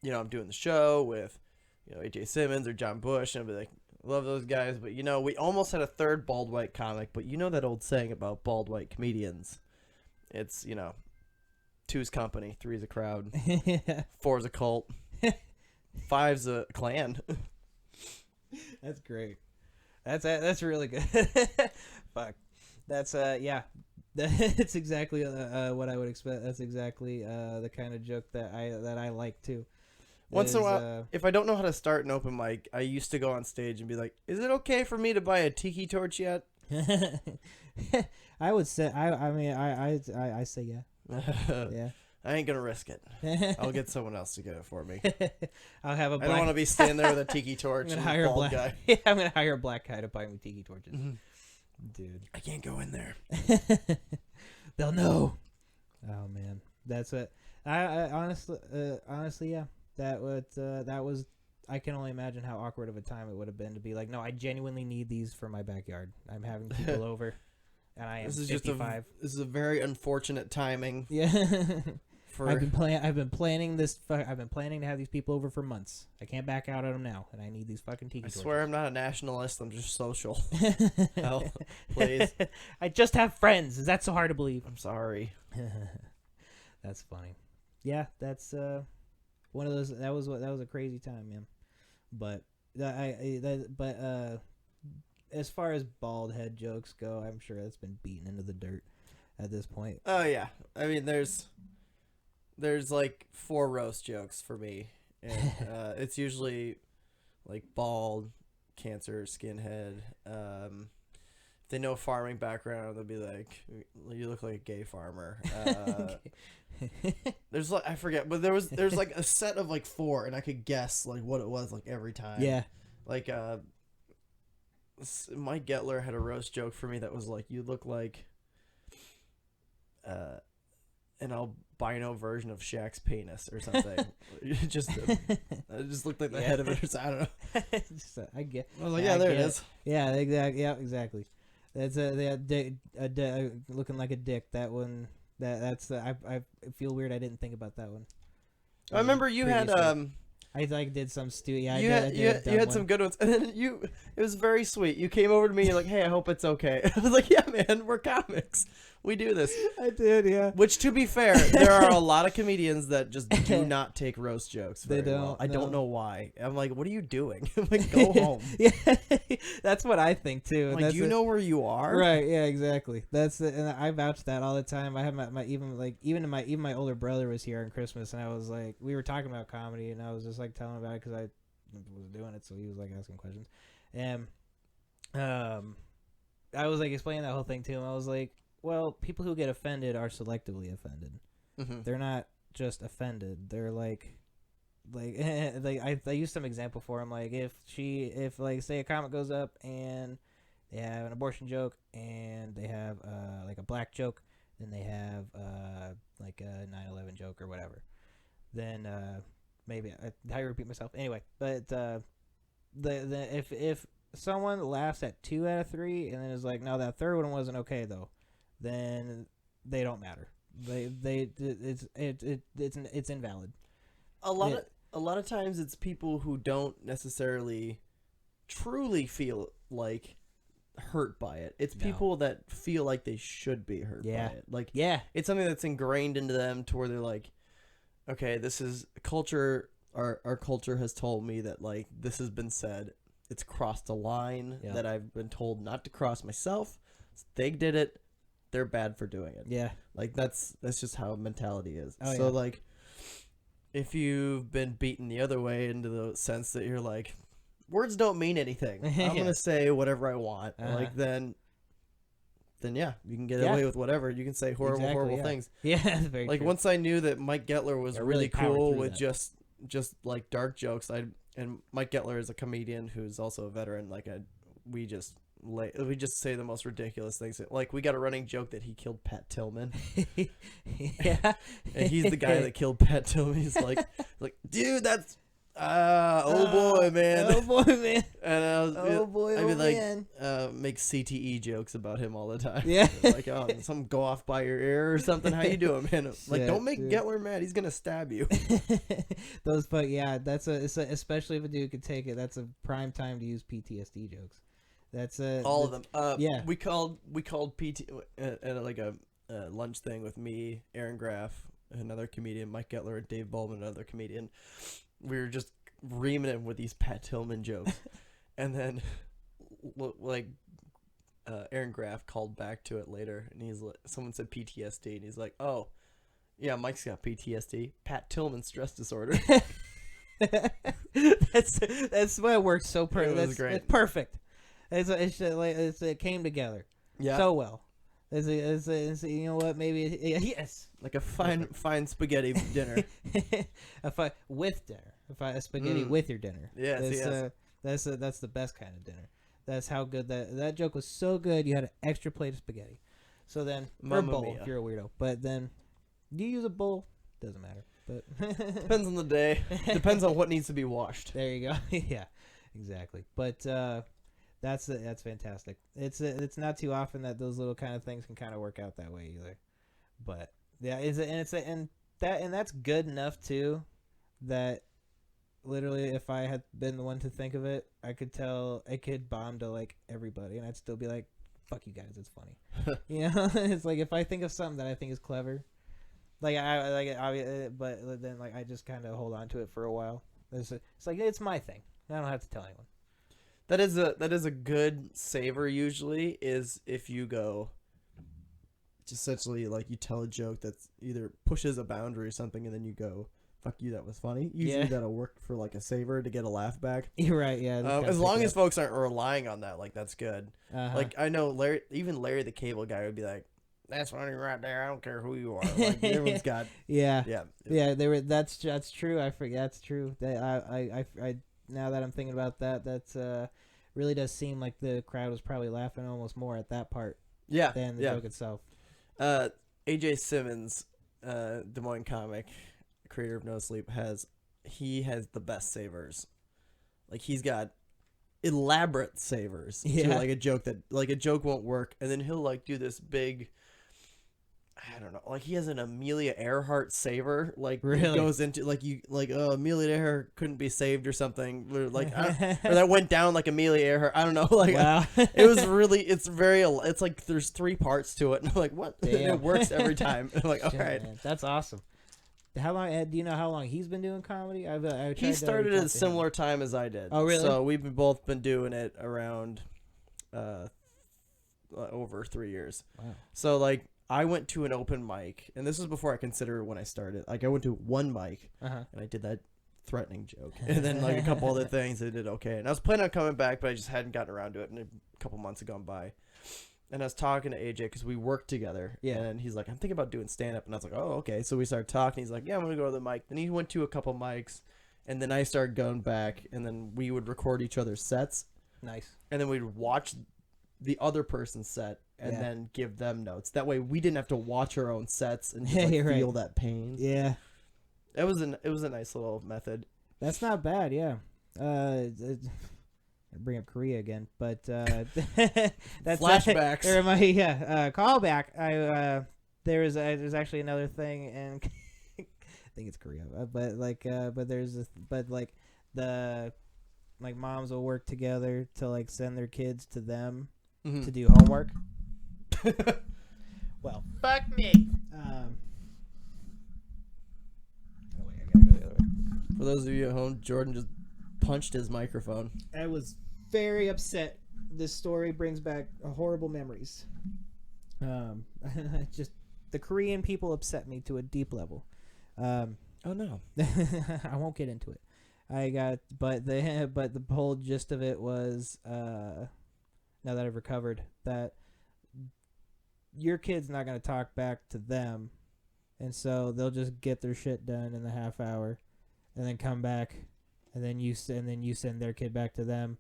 Speaker 3: doing the show with, AJ Simmons or John Bush, and I'll be like, love those guys, but we almost had a third bald white comic, but that old saying about bald white comedians, it's, two's company, three's a crowd, four's a cult, five's a clan.
Speaker 2: That's great. That's really good. Fuck. That's yeah. That's exactly what I would expect. That's exactly the kind of joke that I like too.
Speaker 3: Once in a while, if I don't know how to start an open mic, I used to go on stage and be like, "Is it okay for me to buy a tiki torch yet?"
Speaker 2: I would say I say yeah. Yeah.
Speaker 3: I ain't gonna risk it. I'll get someone else to get it for me.
Speaker 2: I'll have a
Speaker 3: I
Speaker 2: black...
Speaker 3: don't want to be standing there with a tiki torch and a bald guy.
Speaker 2: Yeah, I'm gonna hire a black guy to buy me tiki torches. Dude,
Speaker 3: I can't go in there.
Speaker 2: They'll know. Oh man, that's what I honestly yeah. That was I can only imagine how awkward of a time it would have been to be like, no, I genuinely need these for my backyard. I'm having people over, and I am 55.
Speaker 3: This is a very unfortunate timing.
Speaker 2: Yeah. I've been planning to have these people over for months. I can't back out on them now, and I need these fucking tiki torches.
Speaker 3: I swear I'm not a nationalist. I'm just social. Hell, please.
Speaker 2: I just have friends. Is that so hard to believe?
Speaker 3: I'm sorry.
Speaker 2: That's funny. Yeah, that's one of those. That was a crazy time, man. But as far as bald head jokes go, I'm sure that's been beaten into the dirt at this point.
Speaker 3: Oh yeah, I mean there's like 4 roast jokes for me, and it's usually like bald, cancer, skinhead. If they know farming background, they'll be like, "You look like a gay farmer." There's like I forget, but there's like a set of like 4, and I could guess like what it was like every time.
Speaker 2: Yeah.
Speaker 3: Like Mike Getler had a roast joke for me that was like, "You look like an albino version of Shaq's penis or something." It just looked like the head of it or something. I don't know.
Speaker 2: I
Speaker 3: was like, yeah, there it is.
Speaker 2: Yeah, exactly. Yeah, exactly. That's looking like a dick. That one. I feel weird. I didn't think about that one.
Speaker 3: I remember you had
Speaker 2: I like did some stupid. Yeah,
Speaker 3: you had some good ones, and then it was very sweet. You came over to me, you're like, "Hey, I hope it's okay." I was like, "Yeah, man, we're comics. We do this."
Speaker 2: I did, yeah.
Speaker 3: Which, to be fair, there are a lot of comedians that just do not take roast jokes very
Speaker 2: They don't.
Speaker 3: well. I
Speaker 2: no.
Speaker 3: don't know why. I'm like, "What are you doing?" I'm like, go home.
Speaker 2: Yeah, that's what I think too.
Speaker 3: Like, do you know where you are?
Speaker 2: Right. Yeah. Exactly. And I vouch that all the time. I have even my older brother was here on Christmas, and I was like, we were talking about comedy, and I was just like telling him about it because I was doing it, so he was like asking questions, and I was like explaining that whole thing to him. I was like, well, people who get offended are selectively offended.
Speaker 3: Mm-hmm.
Speaker 2: They're not just offended. They're like I used some example for him. Like if like say a comic goes up and they have an abortion joke and they have like a black joke, then they have like a 9/11 joke or whatever, then maybe I repeat myself anyway. But if someone laughs at 2 out of 3 and then is like, no, that third one wasn't okay though, then they don't matter. It's invalid.
Speaker 3: A lot of times it's people who don't necessarily truly feel like hurt by it. It's people that feel like they should be hurt by it. Like, it's something that's ingrained into them to where they're like, okay, this is culture. Our culture has told me that like this has been said. It's crossed a line that I've been told not to cross myself. They did it. They're bad for doing it. Yeah. Like that's just how mentality is. So like if you've been beaten the other way into the sense that you're like, words don't mean anything. I'm going to say whatever I want. Like then yeah, you can get away with whatever. You can say horrible things. Yeah, that's very true. Once I knew that Mike Getler was really cool with just like dark jokes, and Mike Getler is a comedian who's also a veteran. Like we just say the most ridiculous things. Like we got a running joke that he killed Pat Tillman. Yeah, and he's the guy that killed Pat Tillman. He's like, dude, that's oh boy, man. And I'd be like, make CTE jokes about him all the time. Yeah, like something go off by your ear or something. How you doing, man? Like, don't make Getler mad. He's gonna stab you.
Speaker 2: That's especially if a dude could take it. That's a prime time to use PTSD jokes. That's
Speaker 3: all of them. We called PT at like a lunch thing with me, Aaron Graff, another comedian, Mike Getler, and Dave Bowman, another comedian. We were just reaming him with these Pat Tillman jokes, and then like Aaron Graff called back to it later, and he's like, someone said PTSD, and he's like, oh, yeah, Mike's got PTSD. Pat Tillman stress disorder.
Speaker 2: That's why it works so perfect.
Speaker 3: It was great.
Speaker 2: It's perfect. It came together so well. It's you know what? Maybe yes,
Speaker 3: like a fine spaghetti dinner.
Speaker 2: With dinner, a spaghetti with your dinner.
Speaker 3: Yes,
Speaker 2: that's the best kind of dinner. That's how good that joke was. So good, you had an extra plate of spaghetti. So then, or
Speaker 3: Mamma
Speaker 2: bowl
Speaker 3: mia.
Speaker 2: if you're a weirdo. But then, do you use a bowl? Doesn't matter. But
Speaker 3: Depends on the day. Depends on what needs to be washed.
Speaker 2: there you go. Yeah, exactly. But that's fantastic. It's not too often that those little kind of things can kind of work out that way either. But yeah, and that's good enough too. That literally, if I had been the one to think of it, I could tell it could bomb to like everybody, and I'd still be like, "Fuck you guys, it's funny." You know, it's like if I think of something that I think is clever. But then like I just kind of hold on to it for a while. It's like it's my thing. I don't have to tell anyone.
Speaker 3: That is a good saver usually, is if you go just essentially like you tell a joke that's either pushes a boundary or something, and then you go, fuck you, that was funny. Usually that'll work for like a saver to get a laugh back.
Speaker 2: You're right, yeah.
Speaker 3: As long as folks aren't relying on that, like that's good.
Speaker 2: Uh-huh.
Speaker 3: Like I know Larry the Cable Guy would be like, that's funny right there. I don't care who you are. Like everyone's got
Speaker 2: yeah. They were. That's true. I forget. That's true. I now that I'm thinking about that, that's really does seem like the crowd was probably laughing almost more at that part. Than the joke itself.
Speaker 3: AJ Simmons, Des Moines comic, creator of No Sleep, has the best savers. Like he's got elaborate savers. To like a joke won't work, and then he'll like do this big, I don't know, like he has an Amelia Earhart saver. Like
Speaker 2: really?
Speaker 3: It goes into Amelia Earhart couldn't be saved or something. Or like or that went down like Amelia Earhart. I don't know. Like
Speaker 2: wow.
Speaker 3: It was really it's like there's 3 parts to it, and I'm like, what? It works every time. And I'm like, all right,
Speaker 2: man, that's awesome. How long? Do you know how long he's been doing comedy?
Speaker 3: He started at a similar time as I did.
Speaker 2: Oh, really?
Speaker 3: So we've both been doing it around over 3 years.
Speaker 2: Wow.
Speaker 3: So like I went to an open mic, and this was before I considered when I started. Like I went to one mic, and I did that threatening joke, and then like a couple other things I did okay. And I was planning on coming back, but I just hadn't gotten around to it, and a couple months had gone by. And I was talking to AJ because we worked together.
Speaker 2: Yeah.
Speaker 3: And he's like, I'm thinking about doing stand-up. And I was like, oh, okay. So we started talking. He's like, yeah, I'm going to go to the mic. Then he went to a couple mics. And then I started going back. And then we would record each other's sets.
Speaker 2: Nice.
Speaker 3: And then we'd watch the other person's set and then give them notes. That way we didn't have to watch our own sets and just, feel that pain.
Speaker 2: Yeah.
Speaker 3: It was a nice little method.
Speaker 2: That's not bad, yeah. Bring up Korea again, but that's
Speaker 3: flashbacks.
Speaker 2: Callback. There's actually another thing, and I think it's Korea, but moms will work together to like send their kids to them to do homework. Well,
Speaker 4: Fuck me.
Speaker 2: oh wait, I gotta go the other way.
Speaker 3: For those of you at home, Jordan just punched his microphone.
Speaker 2: I was very upset. This story brings back horrible memories. Just the Korean people upset me to a deep level.
Speaker 3: Oh no.
Speaker 2: I won't get into it. But the whole gist of it was, now that I've recovered, that your kid's not gonna talk back to them, and so they'll just get their shit done in the half hour, and then come back, and then you send their kid back to them,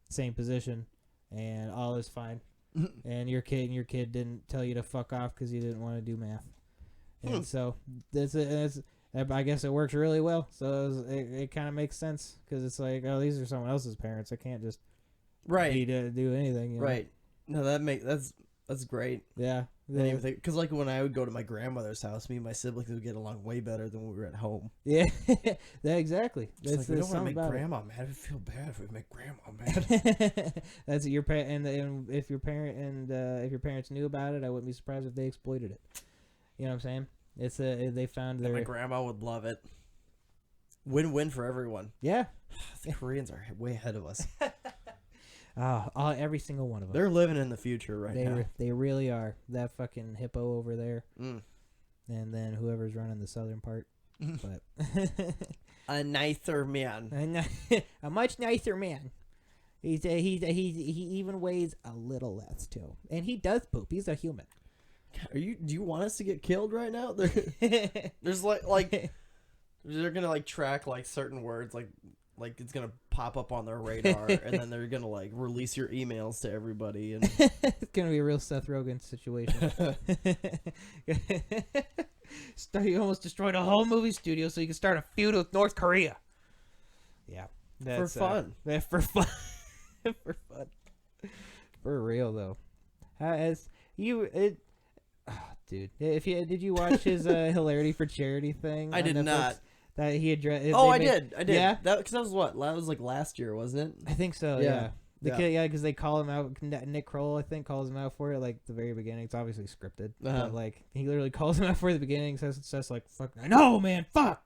Speaker 2: same position, and all is fine. And your kid didn't tell you to fuck off because you didn't want to do math, and so I guess it works really well. So it kind of makes sense because it's like, oh, these are someone else's parents. I can't just be to do anything. You know?
Speaker 3: Right. No, that's great.
Speaker 2: Yeah.
Speaker 3: Because like when I would go to my grandmother's house, me and my siblings would get along way better than when we were at home.
Speaker 2: Yeah. Yeah, exactly.
Speaker 3: It's like, we don't want to make grandma mad. I feel bad if we make grandma mad.
Speaker 2: That's your parent, and if your parents knew about it, I wouldn't be surprised if they exploited it. You know what I'm saying? They found their.
Speaker 3: My grandma would love it. Win-win for everyone.
Speaker 2: Yeah.
Speaker 3: The Koreans are way ahead of us.
Speaker 2: Every single one of them.
Speaker 3: They're living in the future right now.
Speaker 2: They really are. That fucking hippo over there,
Speaker 3: Mm.
Speaker 2: and then whoever's running the southern part. But
Speaker 3: A nicer man.
Speaker 2: a much nicer man. He even weighs a little less too, and he does poop. He's a human.
Speaker 3: Do you want us to get killed right now? There's like they're gonna like track like certain words like it's gonna pop up on their radar, and then they're gonna like release your emails to everybody, and
Speaker 2: It's gonna be a real Seth Rogen situation. He almost destroyed a whole movie studio so he can start a feud with North Korea. Yeah,
Speaker 3: for fun.
Speaker 2: For fun. For fun. For real though. Dude, did you watch his hilarity for charity thing?
Speaker 3: I did
Speaker 2: Netflix?
Speaker 3: not.
Speaker 2: That he addressed.
Speaker 3: I did.
Speaker 2: Yeah,
Speaker 3: Because that was what? That was like last year, wasn't it?
Speaker 2: I think so.
Speaker 3: Yeah.
Speaker 2: Yeah. Because they call him out. Nick Kroll, I think, calls him out for it. Like the very beginning. It's obviously scripted, but like he literally calls him out for it at the beginning. Says like, "Fuck, I know, man. Fuck.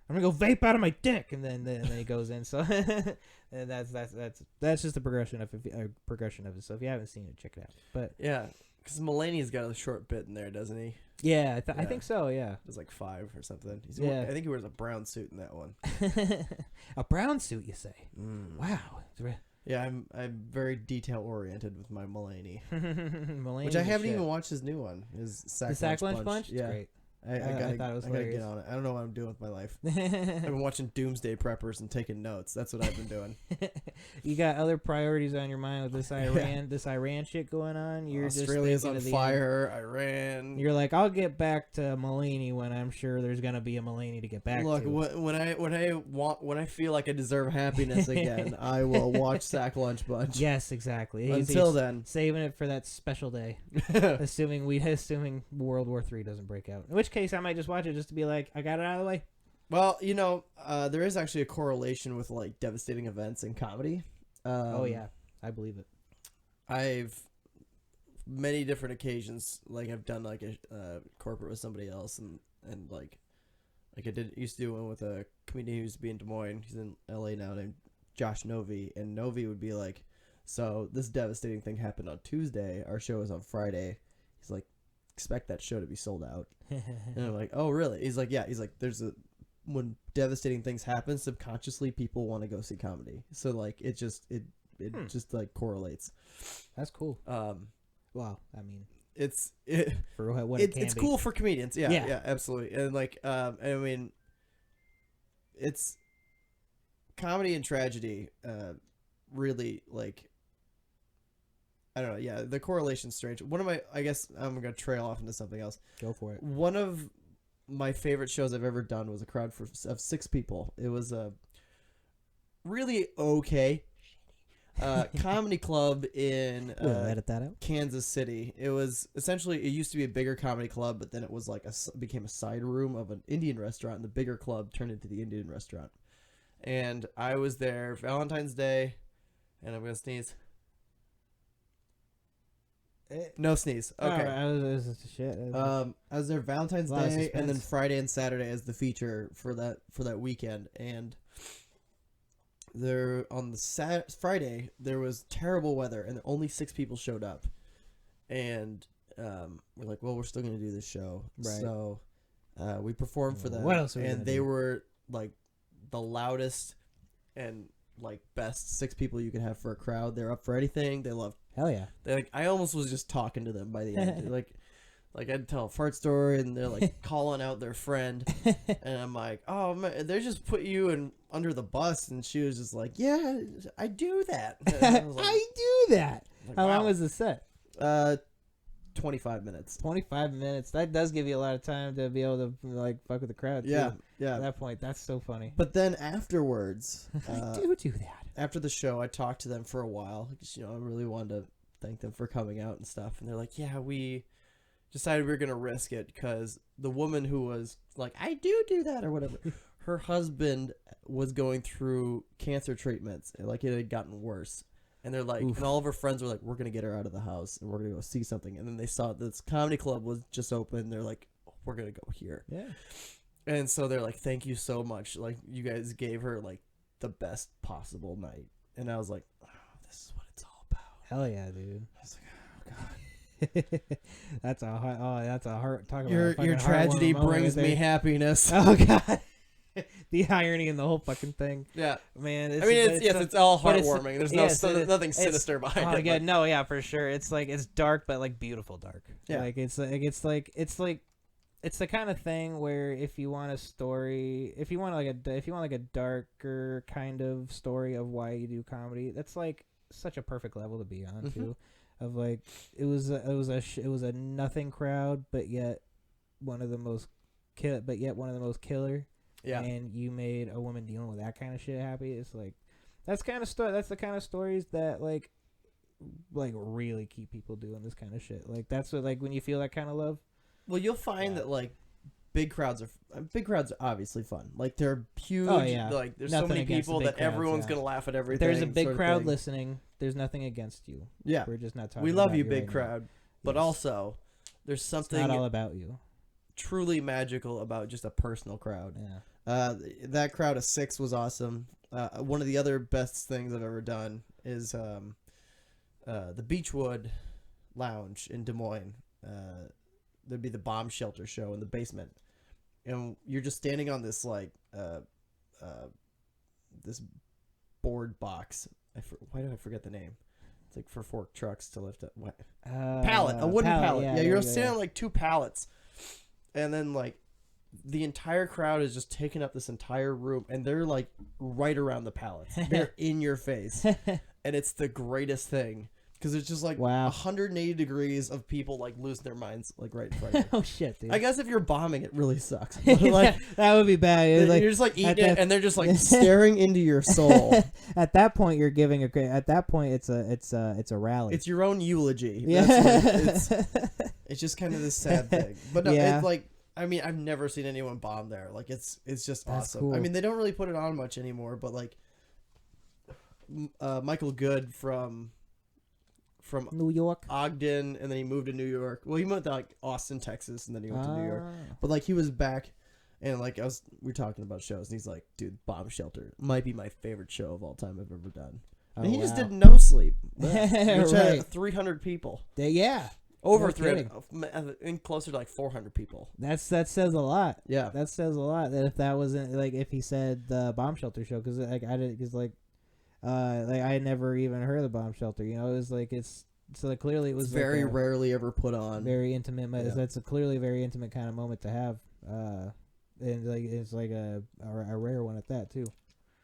Speaker 2: I'm gonna go vape out of my dick," and then he goes in. So and that's just the progression of it. So if you haven't seen it, check it out. But
Speaker 3: yeah, because Mulaney's got a short bit in there, doesn't he?
Speaker 2: yeah, I think so. Yeah,
Speaker 3: It was like 5 or something.
Speaker 2: Yeah.
Speaker 3: I think he wears a brown suit in that one.
Speaker 2: A brown suit, you say?
Speaker 3: Mm.
Speaker 2: Wow.
Speaker 3: Yeah, I'm very detail oriented with my Mulaney,
Speaker 2: Mulaney's
Speaker 3: which I
Speaker 2: the
Speaker 3: haven't
Speaker 2: shit.
Speaker 3: even watched his new one. His
Speaker 2: The Sack Lunch Bunch.
Speaker 3: Yeah,
Speaker 2: It's great.
Speaker 3: I
Speaker 2: thought it was
Speaker 3: gotta
Speaker 2: hilarious.
Speaker 3: get on it. I don't know what I'm doing with my life. I've been watching Doomsday Preppers and taking notes. That's what I've been doing.
Speaker 2: You got other priorities on your mind with this Iran shit going on. You're
Speaker 3: Australia's
Speaker 2: just
Speaker 3: on
Speaker 2: thinking of
Speaker 3: fire. Iran.
Speaker 2: You're like, I'll get back to Mulaney when I'm sure there's gonna be a Mulaney to get back
Speaker 3: Look,
Speaker 2: to.
Speaker 3: when I feel like I deserve happiness again, I will watch Sack Lunch Bunch.
Speaker 2: Yes, exactly.
Speaker 3: Until
Speaker 2: he's
Speaker 3: then,
Speaker 2: saving it for that special day. assuming World War III doesn't break out. In which case, I might just watch it just to be like, I got it out of the way.
Speaker 3: well, there is actually a correlation with like devastating events in comedy.
Speaker 2: Oh yeah, I believe it.
Speaker 3: I've many different occasions like I've done like a corporate with somebody else and like I used to do one with a comedian who used to be in Des Moines. He's in LA now, named Josh Novi, and Novi would be like, so this devastating thing happened on Tuesday. Our show is on Friday. He's like, expect that show to be sold out. And I'm like, oh really? He's like, yeah. He's like, when devastating things happen, subconsciously people want to go see comedy. So like it just like correlates.
Speaker 2: That's cool. Wow. I mean,
Speaker 3: It's
Speaker 2: for what it can
Speaker 3: it's
Speaker 2: be.
Speaker 3: cool for comedians. Yeah, absolutely. And like I mean, it's comedy and tragedy. Really like. I don't know. Yeah, the correlation's strange. I guess I'm gonna trail off into something else.
Speaker 2: Go for it.
Speaker 3: One of my favorite shows I've ever done was a crowd of 6 people. It was a really okay comedy club in
Speaker 2: edit that out.
Speaker 3: Kansas City. It was essentially, it used to be a bigger comedy club, but then it was like became a side room of an Indian restaurant, and the bigger club turned into the Indian restaurant. And I was there Valentine's Day, and I'm gonna sneeze. No sneeze. Okay.
Speaker 2: I was shit.
Speaker 3: I was there Valentine's
Speaker 2: A lot of
Speaker 3: Day and then
Speaker 2: suspense.
Speaker 3: Friday and Saturday as the feature for that weekend. And there on the Friday there was terrible weather and only 6 people showed up. And we're like, well, we're still gonna do this show,
Speaker 2: Right.
Speaker 3: So we performed for them.
Speaker 2: What else are we
Speaker 3: and
Speaker 2: gonna
Speaker 3: they
Speaker 2: do?
Speaker 3: were like the loudest and like best 6 people you could have for a crowd. They're up for anything. They love.
Speaker 2: Hell yeah.
Speaker 3: They like. I almost was just talking to them by the end. like I'd tell a fart story, and they're like calling out their friend, and I'm like, "Oh man, they just put you in under the bus," and she was just like, "Yeah, I do that." And I was like,
Speaker 2: I do that.
Speaker 3: like,
Speaker 2: How long
Speaker 3: wow.
Speaker 2: was the set?
Speaker 3: 25 minutes.
Speaker 2: 25 minutes. That does give you a lot of time to be able to like fuck with the crowd. Too.
Speaker 3: Yeah,
Speaker 2: At
Speaker 3: yeah.
Speaker 2: that point, that's so funny.
Speaker 3: But then afterwards,
Speaker 2: I do that.
Speaker 3: after the show, I talked to them for a while. Because, I really wanted to thank them for coming out and stuff. And they're like, yeah, we decided we were going to risk it because the woman who was like, I do that or whatever, her husband was going through cancer treatments. And, like, it had gotten worse. And they're like,
Speaker 2: Oof.
Speaker 3: and all of her friends were like, we're going to get her out of the house and we're going to go see something. And then they saw this comedy club was just open. They're like, oh, we're going to go here.
Speaker 2: Yeah.
Speaker 3: And so they're like, thank you so much. Like, you guys gave her, like, the best possible night. And I was like, oh, this is what it's
Speaker 2: Hell yeah, dude.
Speaker 3: I was like, oh god.
Speaker 2: That's a heart. Talk about
Speaker 3: Your
Speaker 2: a fucking
Speaker 3: tragedy
Speaker 2: heartwarming moment
Speaker 3: brings
Speaker 2: right
Speaker 3: me
Speaker 2: there.
Speaker 3: happiness.
Speaker 2: Oh god. The irony in the whole fucking thing.
Speaker 3: Yeah.
Speaker 2: Man,
Speaker 3: It's all
Speaker 2: but it's-
Speaker 3: heartwarming. There's
Speaker 2: yes,
Speaker 3: nothing
Speaker 2: it's-
Speaker 3: sinister behind
Speaker 2: oh,
Speaker 3: it.
Speaker 2: yeah,
Speaker 3: but-
Speaker 2: no, yeah, for sure. It's like it's dark, but like beautiful dark.
Speaker 3: Yeah.
Speaker 2: Like it's the kind of thing where if you want a story, if you want like a darker kind of story of why you do comedy, that's like such a perfect level to be on too. Of like it was a nothing crowd, but yet one of the most killer.
Speaker 3: Yeah.
Speaker 2: And you made a woman dealing with that kind of shit happy. It's like that's the kind of stories that like really keep people doing this kind of shit. Like that's what, like when you feel that kind of love.
Speaker 3: Well, you'll find that like big crowds are obviously fun. Like they're huge.
Speaker 2: Oh, yeah.
Speaker 3: Like there's
Speaker 2: Nothing
Speaker 3: so many
Speaker 2: against the
Speaker 3: people
Speaker 2: big
Speaker 3: that
Speaker 2: crowds,
Speaker 3: everyone's
Speaker 2: yeah.
Speaker 3: gonna laugh at
Speaker 2: If
Speaker 3: everything.
Speaker 2: there's a big
Speaker 3: sort of
Speaker 2: crowd
Speaker 3: thing.
Speaker 2: listening, there's nothing against you.
Speaker 3: Yeah.
Speaker 2: We're just not talking.
Speaker 3: We love
Speaker 2: about
Speaker 3: you,
Speaker 2: you
Speaker 3: big
Speaker 2: right now.
Speaker 3: crowd. But
Speaker 2: Yes.
Speaker 3: also, there's
Speaker 2: It's
Speaker 3: something
Speaker 2: not all about you.
Speaker 3: truly magical about just a personal crowd.
Speaker 2: Yeah.
Speaker 3: That crowd of 6 was awesome. One of the other best things I've ever done is the Beechwood Lounge in Des Moines. There'd be the bomb shelter show in the basement, and you're just standing on this like this board box. Why do I forget the name? It's like for fork trucks to lift up. What? Pallet, a wooden pallet. Yeah, you're standing on like 2 pallets, and then like the entire crowd is just taking up this entire room, and they're like right around the pallets. They're in your face, and it's the greatest thing because it's just like 180 degrees of people like losing their minds like right in front of you.
Speaker 2: Oh shit, dude.
Speaker 3: I guess if you're bombing, it really sucks. But, like
Speaker 2: that would be bad. It's like,
Speaker 3: you're just like eating it, and they're just like staring into your soul.
Speaker 2: At that point, you're giving a great. At that point, it's a rally.
Speaker 3: It's your own eulogy.
Speaker 2: Yeah.
Speaker 3: That's what it's just kind of this sad thing. But no,
Speaker 2: Yeah.
Speaker 3: it's like, I mean, I've never seen anyone bomb there. Like it's just
Speaker 2: That's
Speaker 3: awesome.
Speaker 2: cool.
Speaker 3: I mean, they don't really put it on much anymore, but like Michael Good from
Speaker 2: New York.
Speaker 3: Ogden, and then he moved to New York. Well, he moved to like Austin, Texas, and then he went to New York.
Speaker 2: Ah.
Speaker 3: But like he was back, and like we were talking about shows, and he's like, dude, Bomb Shelter might be my favorite show of all time I've ever done. And he just did No Sleep, which
Speaker 2: Right.
Speaker 3: had 300 people.
Speaker 2: Yeah.
Speaker 3: Over
Speaker 2: No
Speaker 3: 300, and closer to like 400 people.
Speaker 2: That says a lot.
Speaker 3: Yeah.
Speaker 2: That says a lot. That if that wasn't like if he said the bomb shelter show, because like I didn't, because like I had never even heard of the bomb shelter. You know, it was like so like, clearly it was
Speaker 3: very
Speaker 2: like
Speaker 3: rarely ever put on.
Speaker 2: very intimate.
Speaker 3: Yeah.
Speaker 2: That's clearly a very intimate kind of moment to have. And like it's like a rare one at that too.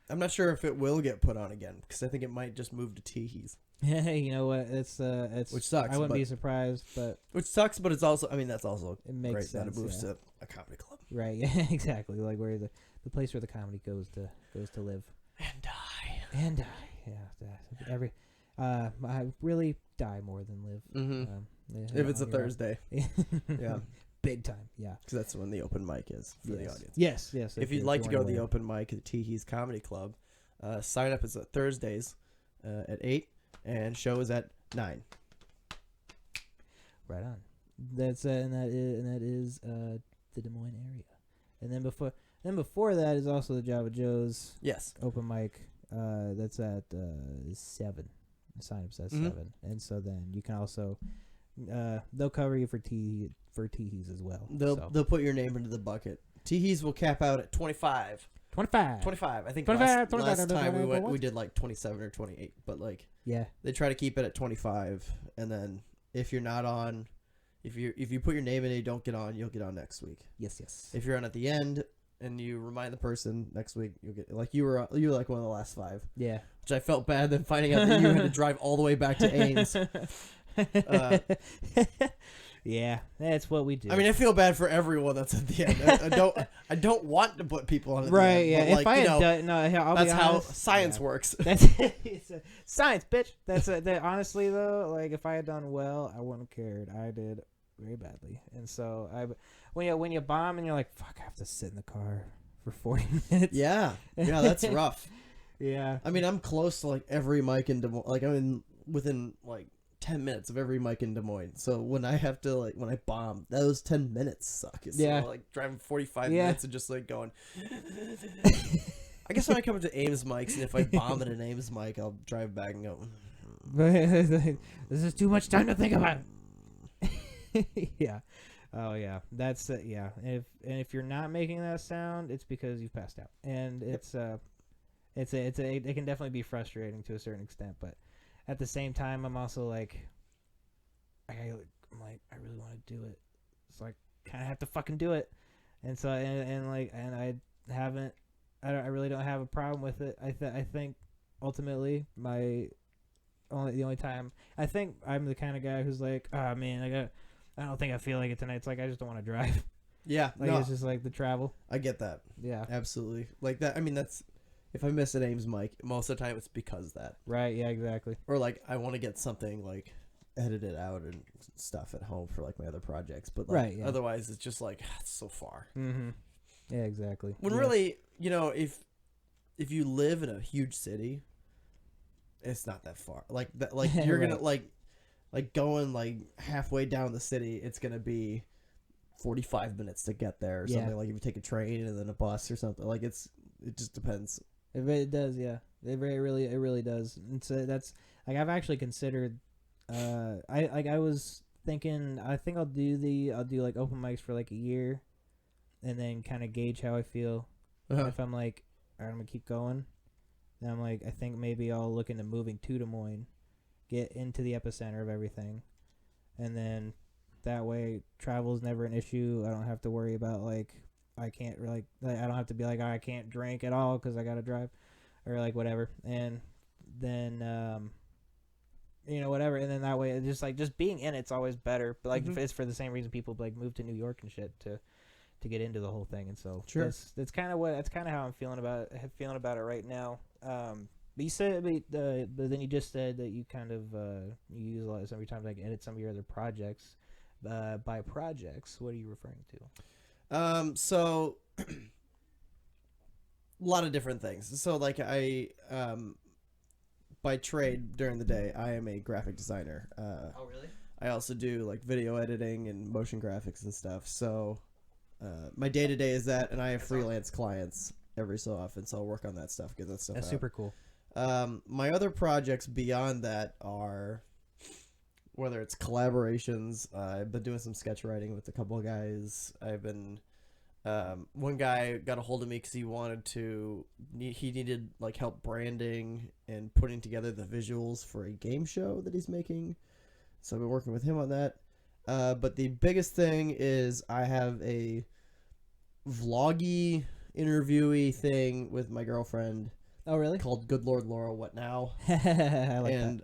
Speaker 3: I'm not sure if it will get put on again because I think it might just move to Teehees.
Speaker 2: You know what? It's
Speaker 3: which sucks.
Speaker 2: I wouldn't be surprised, but
Speaker 3: which sucks, but it's also, I mean, that's also
Speaker 2: it makes
Speaker 3: great
Speaker 2: sense.
Speaker 3: that it moves
Speaker 2: Yeah.
Speaker 3: to a comedy club
Speaker 2: Right. Yeah. Exactly. Like where the place where the comedy goes to live
Speaker 3: and die.
Speaker 2: and die. Yeah. I really die more than live.
Speaker 3: Mm-hmm. If it's a Thursday, yeah,
Speaker 2: big time. Yeah.
Speaker 3: because that's when the open mic is for the audience.
Speaker 2: Yes.
Speaker 3: If you'd like to go to the open mic at Teehees Comedy Club, sign up is at Thursdays at 8, and show is at 9.
Speaker 2: Right on. That's and that is the Des Moines area, and then before that is also the Java Joe's
Speaker 3: Yes.
Speaker 2: open mic. That's at 7. The sign up says 7, and so then you can also they'll cover you for Teehees as well.
Speaker 3: They'll put your name into the bucket. Teehees will cap out at 25.
Speaker 2: 25.
Speaker 3: 25. I think
Speaker 2: 25,
Speaker 3: last
Speaker 2: 25,
Speaker 3: time we
Speaker 2: 25,
Speaker 3: did like 27 or 28, but like
Speaker 2: Yeah.
Speaker 3: they try to keep it at 25, and then if you're not on, if you put your name in and you don't get on, you'll get on next week.
Speaker 2: Yes.
Speaker 3: If you're on at the end and you remind the person next week, you'll get, like you were like one of the last 5.
Speaker 2: Yeah.
Speaker 3: Which I felt bad then finding out that you had to drive all the way back to Ames.
Speaker 2: Yeah, that's what we do.
Speaker 3: I mean, I feel bad for everyone that's at the end. I don't want to put people on at
Speaker 2: right?
Speaker 3: the end,
Speaker 2: Yeah.
Speaker 3: but, like,
Speaker 2: If I had done, no, I'll
Speaker 3: that's
Speaker 2: be
Speaker 3: how
Speaker 2: honest.
Speaker 3: science
Speaker 2: Yeah.
Speaker 3: works.
Speaker 2: That's it's science, bitch. That honestly though, like if I had done well, I wouldn't have cared. I did very badly, and so when you bomb and you're like, fuck, I have to sit in the car for 40 minutes.
Speaker 3: Yeah, that's rough.
Speaker 2: Yeah.
Speaker 3: I mean, I'm close to like every mic in Des Moines. Like I'm within like 10 minutes of every mic in Des Moines. So when I have to when I bomb, those 10 minutes suck. It's
Speaker 2: Yeah.
Speaker 3: like driving 45
Speaker 2: Yeah.
Speaker 3: minutes and just like going. I guess when I come to Ames mics, and if I bomb at an Ames mic, I'll drive back and go.
Speaker 2: This is too much time to think about. Yeah. Oh yeah. That's yeah. If you're not making that sound, it's because you've passed out, and it can definitely be frustrating to a certain extent. But at the same time, I'm also like, I really want to do it, so I kind of have to fucking do it, and so I haven't. I really don't have a problem with it. I think ultimately the only time I think I'm the kind of guy who's like, oh man, I don't think I feel like it tonight. It's like I just don't want to drive.
Speaker 3: Yeah,
Speaker 2: Like it's just like the travel.
Speaker 3: I get that.
Speaker 2: Yeah,
Speaker 3: Absolutely. Like that. I mean, that's if I miss an Ames mic, most of the time it's because of that.
Speaker 2: right. Yeah, exactly.
Speaker 3: Or like I want to get something like edited out and stuff at home for like my other projects, but like,
Speaker 2: Right, yeah.
Speaker 3: otherwise it's just like it's so far.
Speaker 2: Mm-hmm. Yeah, exactly.
Speaker 3: When really, if you live in a huge city, it's not that far. Like that, like you're
Speaker 2: Right.
Speaker 3: gonna like going like halfway down the city, it's gonna be 45 minutes to get there or
Speaker 2: Yeah.
Speaker 3: something. Like if you take a train and then a bus or something, like it just depends.
Speaker 2: It does, yeah. It really does. And so that's like I've actually considered. I was thinking. I think I'll do like open mics for like a year, and then kind of gauge how I feel. If I'm like, all right, I'm gonna keep going. Then I'm like, I think maybe I'll look into moving to Des Moines, get into the epicenter of everything, and then that way travel's never an issue. I don't have to worry about like I can't really I don't have to be like, oh, I can't drink at all because I gotta drive, or like whatever. And then whatever. And then that way it's just being in it's always better. But like it's for the same reason people like move to New York and shit to get into the whole thing. And so
Speaker 3: Sure.
Speaker 2: that's kind of how I'm feeling about it right now. But you said, but then you just said that you kind of you use a lot of some of your time to like edit some of your other projects. By projects, what are you referring to?
Speaker 3: So a lot of different things. So like I by trade during the day, I am a graphic designer.
Speaker 2: Oh really?
Speaker 3: I also do like video editing and motion graphics and stuff. So my day to day is that, and I have freelance clients every so often, so I'll work on that stuff, get that stuff
Speaker 2: That's
Speaker 3: out.
Speaker 2: super cool.
Speaker 3: My other projects beyond that are whether it's collaborations. I've been doing some sketch writing with a couple of guys. I've been one guy got a hold of me because he needed like help branding and putting together the visuals for a game show that he's making. So I've been working with him on that. But the biggest thing is I have a vloggy interviewee thing with my girlfriend.
Speaker 2: Oh really?
Speaker 3: Called Good Lord Laura What Now?
Speaker 2: I like
Speaker 3: And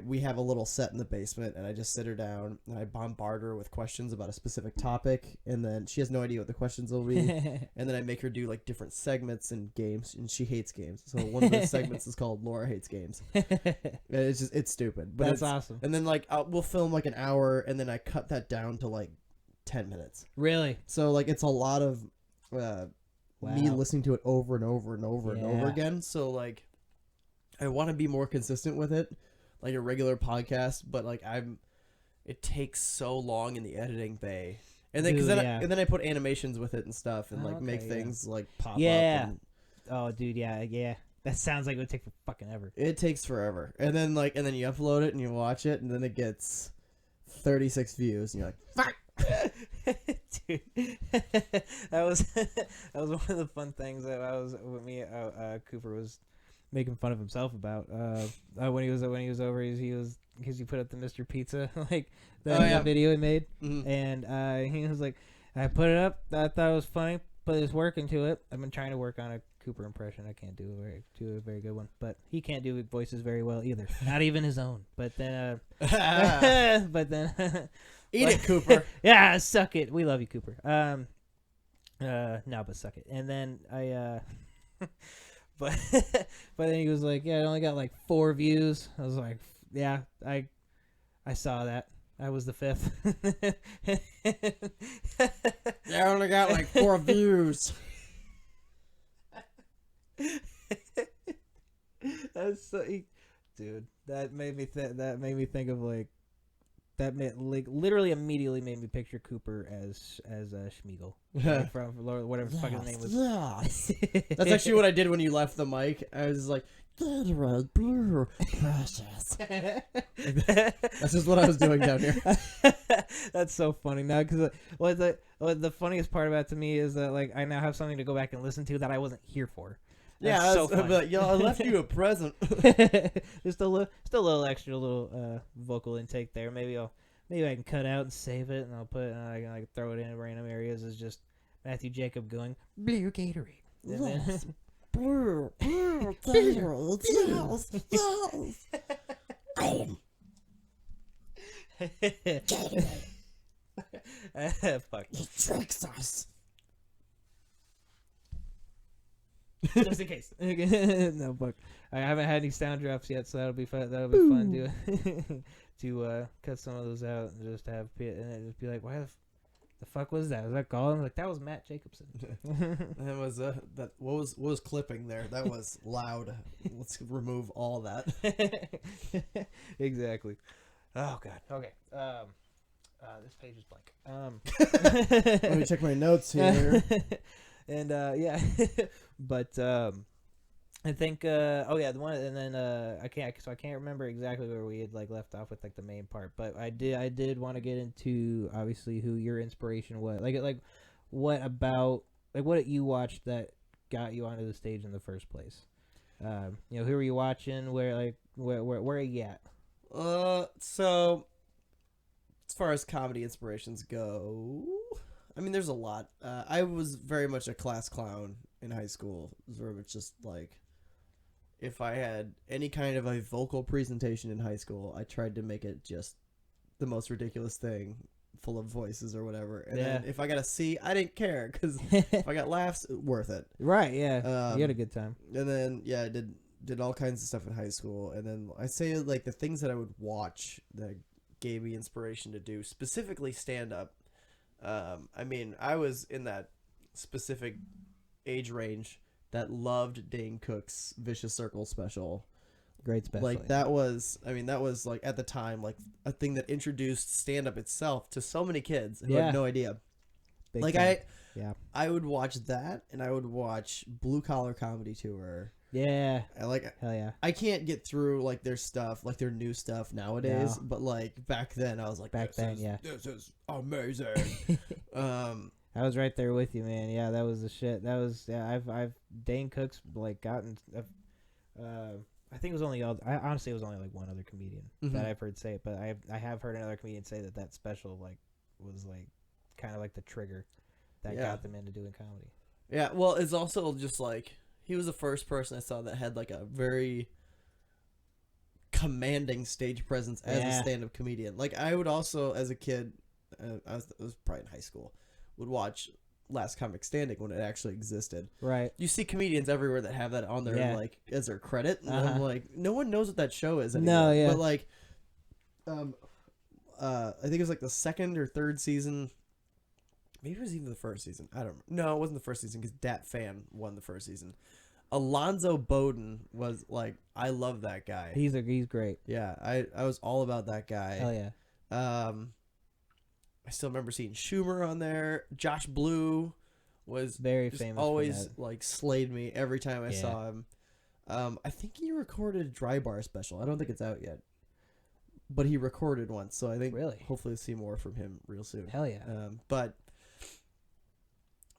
Speaker 3: we have a little set in the basement, and I just sit her down and I bombard her with questions about a specific topic, and then she has no idea what the questions will be. And then I make her do like different segments in games, and she hates games. So one of those segments is called Laura Hates Games. And it's stupid, but
Speaker 2: That's awesome.
Speaker 3: And then like we'll film like an hour, and then I cut that down to like 10 minutes.
Speaker 2: Really?
Speaker 3: So like it's a lot of me
Speaker 2: Wow.
Speaker 3: listening to it over and over and over and over
Speaker 2: Yeah.
Speaker 3: again. So like I want to be more consistent with it, like a regular podcast, but like it takes so long in the editing bay. And then
Speaker 2: Dude, yeah.
Speaker 3: and then I put animations with it and stuff, and
Speaker 2: Oh,
Speaker 3: like make
Speaker 2: okay, yeah.
Speaker 3: things like pop
Speaker 2: Yeah.
Speaker 3: up. And
Speaker 2: Oh dude, yeah. That sounds like it would take fucking ever.
Speaker 3: it takes forever. And then you upload it and you watch it, and then it gets 36 views, and you're like, fuck.
Speaker 2: Dude, that was one of the fun things that I was with me. Cooper was making fun of himself about when he was over. He was because you put up the Mr. Pizza like that video he made, and he was like, I put it up. I thought it was funny, but there's work into it. I've been trying to work on a Cooper impression. I can't do a very good one, but he can't do voices very well either, not even his own. But then
Speaker 3: Eat it, Cooper.
Speaker 2: Yeah, suck it. We love you, Cooper. No, but suck it. And then I but then he was like, yeah, I only got like 4 views. I was like, yeah, I saw that. I was the 5th.
Speaker 3: I only got like 4 views.
Speaker 2: That's so, dude. That made me think of like literally immediately made me picture Cooper as Schmeagol like from whatever his fucking name was.
Speaker 3: That's actually what I did when you left the mic. I was like, Gatorade, blue, precious. That's just what I was doing down here.
Speaker 2: That's so funny now because what the funniest part about it to me is that like I now have something to go back and listen to that I wasn't here for. That's
Speaker 3: Yeah,
Speaker 2: so funny.
Speaker 3: like, yo, I left you a present.
Speaker 2: Just a little extra vocal intake there. Maybe I can cut out and save it, and I'll put I can like throw it in random areas as just Matthew Jacob going blue Gatorade.
Speaker 3: Yes. Blue Gatorade. Yes,
Speaker 2: yes. Fuck.
Speaker 3: He tricks us.
Speaker 2: Just in case. No, fuck. I haven't had any sound drops yet, so that'll be fun. That'll be fun to cut some of those out and just have and just be like, why the fuck was that? Was that Gollum? Like that was Matt Jacobsen.
Speaker 3: That was that. What was clipping there? That was loud. Let's remove all that.
Speaker 2: Exactly. Oh god. Okay. This page is blank.
Speaker 3: Let me check my notes here.
Speaker 2: And yeah, but I think oh yeah, the one, and then I can't remember exactly where we had like left off with like the main part, but I did want to get into obviously who your inspiration was, like what about like what you watched that got you onto the stage in the first place. You know, who were you watching? Where are you at?
Speaker 3: So as far as comedy inspirations go, I mean, there's a lot. I was very much a class clown in high school. It was very much just like, if I had any kind of a vocal presentation in high school, I tried to make it just the most ridiculous thing, full of voices or whatever. And then if I got a C, I didn't care, because if I got laughs, worth it.
Speaker 2: Right, yeah. You had a good time.
Speaker 3: And then, yeah, I did all kinds of stuff in high school. And then I'd say, like, the things that I would watch that gave me inspiration to do, specifically stand-up. I mean, I was in that specific age range that loved Dane Cook's Vicious Circle special.
Speaker 2: Great special.
Speaker 3: Like, that was, I mean, that was, like, at the time, like, a thing that introduced stand-up itself to so many kids who had no idea.
Speaker 2: Big
Speaker 3: like,
Speaker 2: time.
Speaker 3: I would watch that, and I would watch Blue Collar Comedy Tour.
Speaker 2: Yeah.
Speaker 3: Hell yeah. I can't get through, like, their stuff, like, their new stuff nowadays, but, like, back then, I was like, this is amazing.
Speaker 2: I was right there with you, man. Yeah, that was the shit. That was, yeah, I've Dane Cook's, like, gotten, I think it was only, honestly, it was only, like, one other comedian that I've heard say it, but I have heard another comedian say that special, like, was, like, kind of like the trigger that got them into doing comedy.
Speaker 3: Yeah, well, it's also just, like, he was the first person I saw that had, like, a very commanding stage presence as a stand-up comedian. Like, I would also, as a kid, I was probably in high school, would watch Last Comic Standing when it actually existed. Right. You see comedians everywhere that have that on their, like, as their credit. And I'm like, no one knows what that show is anymore. No, yeah. But, like, I think it was, like, the second or third season. Maybe it was even the first season. I don't remember. No, it wasn't the first season because Dat Fan won the first season. Alonzo Bowden was, like, I love that guy.
Speaker 2: He's great.
Speaker 3: Yeah, I was all about that guy.
Speaker 2: Hell yeah.
Speaker 3: I still remember seeing Schumer on there. Josh Blue was
Speaker 2: very famous.
Speaker 3: Always, like, slayed me every time I saw him. I think he recorded a Dry Bar special. I don't think it's out yet. But he recorded one, so I think hopefully we'll see more from him real soon.
Speaker 2: Hell yeah.
Speaker 3: But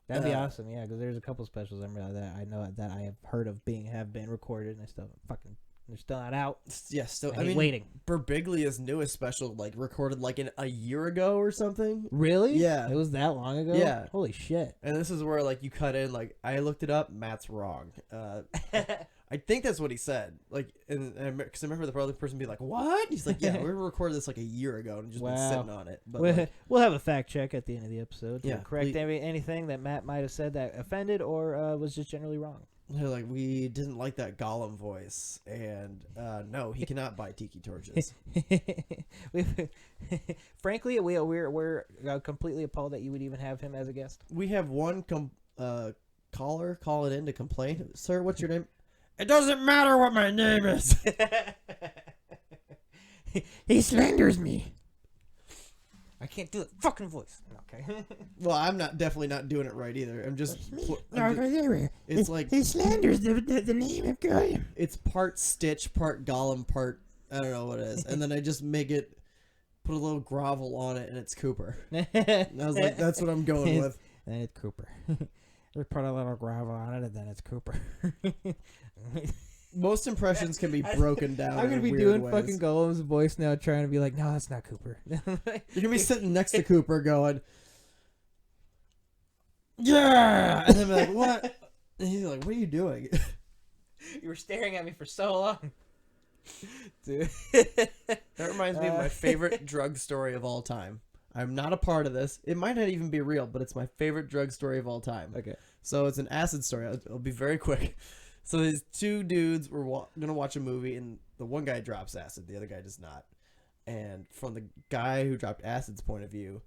Speaker 2: that'd be awesome, yeah, because there's a couple specials that I know that I have heard of have been recorded, and they're still not out.
Speaker 3: Yeah, still. I mean, waiting. Birbiglia's newest special, like, recorded like a year ago or something.
Speaker 2: Really?
Speaker 3: Yeah,
Speaker 2: it was that long ago.
Speaker 3: Yeah,
Speaker 2: holy shit.
Speaker 3: And this is where, like, you cut in, like, I looked it up. Matt's wrong. I think that's what he said. Like, and because I remember the other person being like, "What?" He's like, "Yeah, we recorded this like a year ago and just been sitting on it." But
Speaker 2: we'll have a fact check at the end of the episode to correct anything that Matt might have said that offended or was just generally wrong.
Speaker 3: They're like, we didn't like that Gollum voice, and no, he cannot buy tiki torches.
Speaker 2: Frankly, we're completely appalled that you would even have him as a guest.
Speaker 3: We have one caller calling in to complain. Sir, what's your name? It doesn't matter what my name is.
Speaker 2: He slanders me. I can't do the fucking voice. Okay.
Speaker 3: Well, I'm definitely not doing it right either. It's like
Speaker 2: he slanders the name of God.
Speaker 3: it's part Stitch, part Gollum, part I don't know what it is, and then I just put a little grovel on it, and it's Cooper. And I was like, that's what I'm going with.
Speaker 2: And it's Cooper. We put a little gravel on it, and then it's Cooper.
Speaker 3: Most impressions can be broken down.
Speaker 2: I'm gonna be
Speaker 3: weird
Speaker 2: doing
Speaker 3: ways.
Speaker 2: fucking Gollum's voice now, trying to be like, no, that's not Cooper.
Speaker 3: You're gonna be sitting next to Cooper, going, "Yeah," and then be like, "What?" And he's like, "What are you doing?"
Speaker 2: You were staring at me for so long, dude.
Speaker 3: That reminds me of my favorite drug story of all time. I'm not a part of this. It might not even be real, but it's my favorite drug story of all time.
Speaker 2: Okay.
Speaker 3: So it's an acid story. It'll be very quick. So these two dudes were going to watch a movie, and the one guy drops acid. The other guy does not. And from the guy who dropped acid's point of view,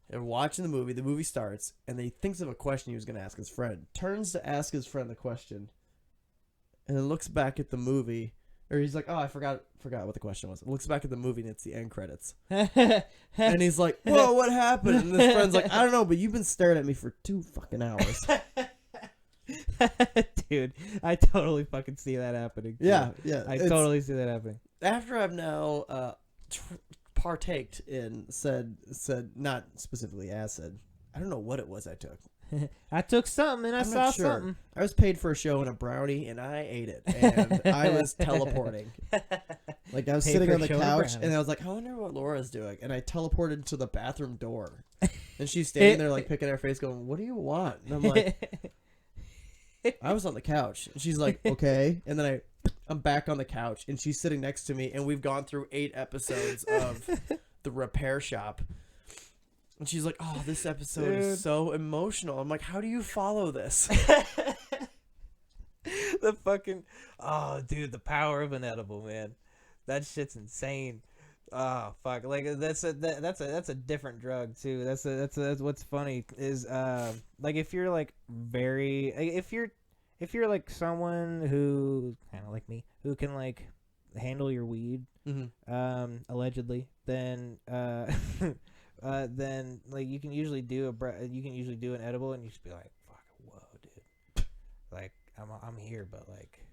Speaker 3: they're watching the movie starts, and he thinks of a question he was going to ask his friend. Turns to ask his friend the question, and then looks back at the movie. Or he's like, oh, I forgot what the question was. Looks back at the movie, and it's the end credits. And he's like, whoa, what happened? And his friend's like, I don't know, but you've been staring at me for 2 fucking hours.
Speaker 2: Dude, I totally fucking see that happening. Too.
Speaker 3: Yeah.
Speaker 2: I totally see that happening.
Speaker 3: After I've now partaked in said not specifically acid. I don't know what it was I took.
Speaker 2: I took something and I
Speaker 3: I'm
Speaker 2: saw
Speaker 3: not sure.
Speaker 2: something.
Speaker 3: I was paid for a show and a brownie, and I ate it. And I was teleporting. Like, I was
Speaker 2: Paid
Speaker 3: sitting
Speaker 2: for
Speaker 3: on
Speaker 2: a
Speaker 3: the
Speaker 2: show and a
Speaker 3: couch,
Speaker 2: brownie.
Speaker 3: and I was like, I wonder what Laura's doing. And I teleported to the bathroom door. And she's standing there, like, picking her face, going, what do you want? And I'm like, I was on the couch. And she's like, okay. And then I'm back on the couch, and she's sitting next to me, and we've gone through 8 episodes of The Repair Shop. And she's like, oh, this episode is so emotional. I'm like, how do you follow this?
Speaker 2: The fucking, oh, dude, the power of an edible, man. That shit's insane. Oh fuck! Like that's a different drug too. That's what's funny is like if you're like if you're like someone who kind of like me who can like handle your weed, allegedly, then then like you can usually do an edible and you just be like, fuck, whoa, dude, like I'm here, but like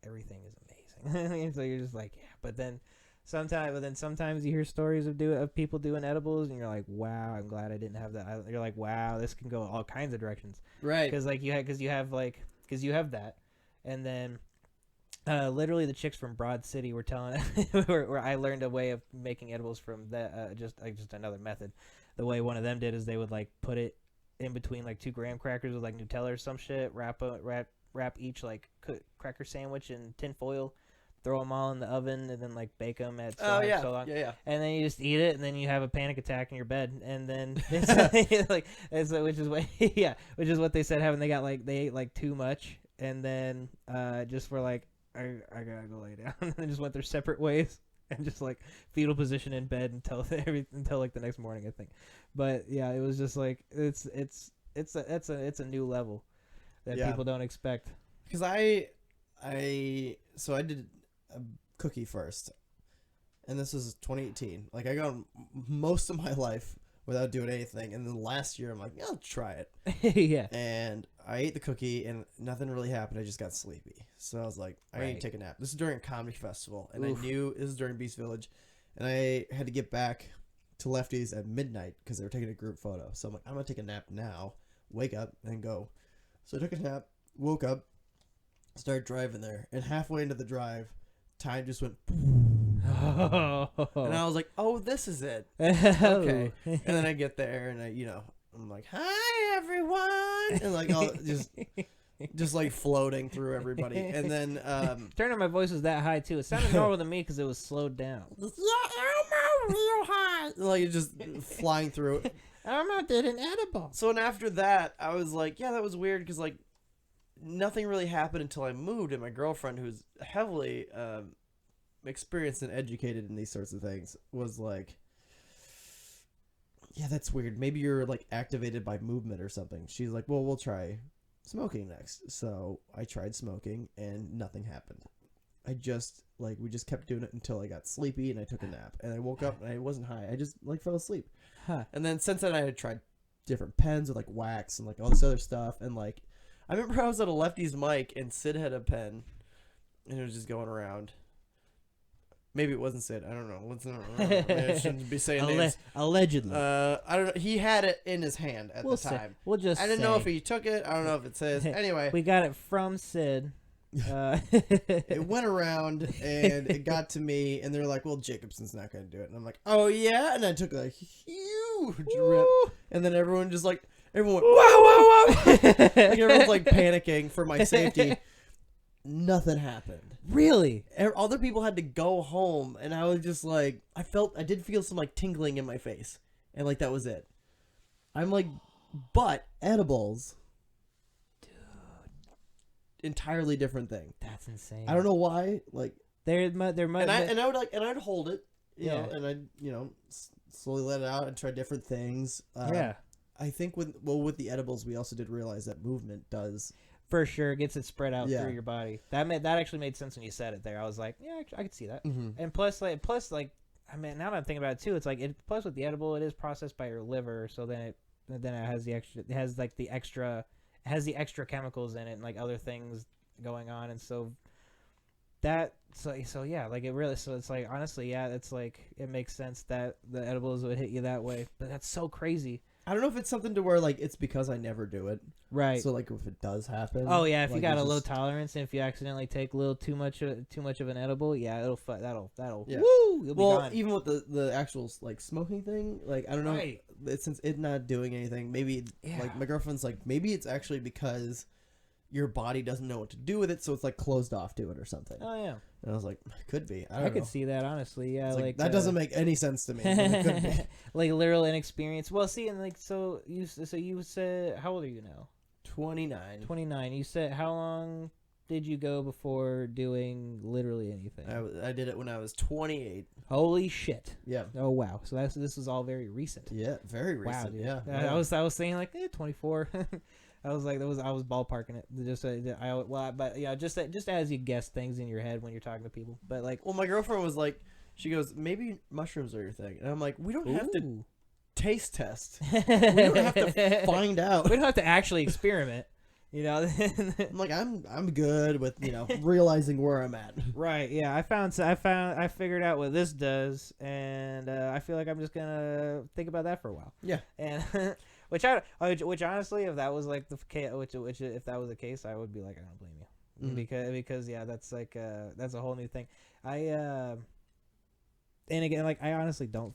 Speaker 2: everything is amazing. And so you're just like, yeah, but then sometimes you hear stories of people doing edibles and you're like, wow, I'm glad I didn't have that. You're like, wow, this can go all kinds of directions,
Speaker 3: Right?
Speaker 2: Because like you have that, and then literally the chicks from Broad City were telling where I learned a way of making edibles from that, just another method. The way one of them did is they would like put it in between like 2 graham crackers with like Nutella or some shit, wrap each like cracker sandwich in tin foil, throw them all in the oven, and then like bake them at so long.
Speaker 3: Yeah.
Speaker 2: And then you just eat it, and then you have a panic attack in your bed, and then which is what they said happened. They ate like too much, and then just were like, I gotta go lay down, and then just went their separate ways, and just like fetal position in bed until like the next morning, I think. But yeah, it was just like it's a new level that people don't expect.
Speaker 3: Because I did a cookie first, and this was 2018. Like, I gone most of my life without doing anything, and then last year I'm like, yeah, I'll try it.
Speaker 2: Yeah.
Speaker 3: And I ate the cookie, and nothing really happened. I just got sleepy, so I was like, I need to take a nap. This is during a comedy festival, and
Speaker 2: Oof.
Speaker 3: I knew this is during Beast Village, and I had to get back to Lefty's at midnight because they were taking a group photo. So I'm like, I'm gonna take a nap now, wake up, and go. So I took a nap, woke up, started driving there, and halfway into the drive, time just went boom. And I was like, oh, this is it. Okay. And then I get there, and I'm like, hi everyone, and like all just like floating through everybody. And then
Speaker 2: Turning my voice was that high too. It sounded normal to me because it was slowed down.
Speaker 3: yeah, Elmo real high, like just flying through.
Speaker 2: Elmo did an edible.
Speaker 3: So and after that, I was like, yeah, that was weird because like nothing really happened until I moved, and my girlfriend, who's heavily experienced and educated in these sorts of things, was like, yeah, that's weird. Maybe you're like activated by movement or something. She's like, well, we'll try smoking next. So I tried smoking, and nothing happened.
Speaker 4: I just we just kept doing it until I got sleepy and I took a nap and I woke up and I wasn't high. I just fell asleep.
Speaker 2: Huh.
Speaker 4: And then since then I had tried different pens with wax and all this other stuff, and I remember I was at a Lefty's mic and Sid had a pen and it was just going around. Maybe it wasn't Sid. I don't know. I shouldn't be saying names.
Speaker 2: Allegedly.
Speaker 4: I don't know. He had it in his hand at the time.
Speaker 2: We'll just
Speaker 4: I didn't know if he took it. I don't know if it says. Anyway.
Speaker 2: We got it from Sid.
Speaker 4: It went around and it got to me and they're like, well, Jacobsen's not going to do it. And I'm like, oh, yeah? And I took a huge rip. And then everyone went, wow, wow, wow. Everyone's panicking for my safety. Nothing happened.
Speaker 2: Really?
Speaker 4: Other people had to go home, and I was just I did feel some tingling in my face, and that was it. I'm but edibles, dude, entirely different thing.
Speaker 2: That's insane.
Speaker 4: I don't know why.
Speaker 2: There might.
Speaker 4: And I'd hold it, you know, and I'd slowly let it out and try different things.
Speaker 2: Yeah.
Speaker 4: I think with the edibles, we also did realize that movement does.
Speaker 2: For sure, gets it spread out through your body. That actually made sense when you said it there. I was like, yeah, I could see that.
Speaker 4: Mm-hmm.
Speaker 2: And plus, I mean, now that I'm thinking about it too, it's plus with the edible, it is processed by your liver, so then it has the extra chemicals in it and other things going on, and so yeah, it really, so it's honestly, yeah, it's it makes sense that the edibles would hit you that way, but that's so crazy.
Speaker 4: I don't know if it's something to where it's because I never do it.
Speaker 2: Right.
Speaker 4: So if it does happen.
Speaker 2: Oh yeah, if you got a low tolerance and if you accidentally take a little too much of an edible, yeah, that'll
Speaker 4: yeah.
Speaker 2: Woo, you'll be gone.
Speaker 4: Even with the actual smoking thing, I don't know,
Speaker 2: right.
Speaker 4: Since it's not doing anything, maybe my girlfriend's maybe it's actually because your body doesn't know what to do with it, so it's closed off to it or something.
Speaker 2: Oh yeah.
Speaker 4: And I was like, could be.
Speaker 2: I could see that, honestly. Yeah,
Speaker 4: that doesn't make any sense to me. But it could be.
Speaker 2: Literal inexperience. Well, see, and so you said, how old are you now?
Speaker 4: 29.
Speaker 2: 29. You said, how long did you go before doing literally anything?
Speaker 4: I did it when I was 28.
Speaker 2: Holy shit.
Speaker 4: Yeah.
Speaker 2: Oh wow. So this was all very recent.
Speaker 4: Yeah, very recent.
Speaker 2: Wow, dude.
Speaker 4: Yeah.
Speaker 2: I was saying 24. I was I was ballparking it. Just as you guess things in your head when you're talking to people. But
Speaker 4: well, my girlfriend was she goes, maybe mushrooms are your thing, and I'm like, we don't have to taste test. We don't have to find out.
Speaker 2: We don't have to actually experiment. I'm
Speaker 4: I'm good with realizing where I'm at.
Speaker 2: Right. Yeah. I figured out what this does, and I feel like I'm just gonna think about that for a while.
Speaker 4: Yeah.
Speaker 2: And which honestly, if that was the case, which if that was the case, I would be I don't blame you, because yeah, that's that's a whole new thing. And again, I honestly don't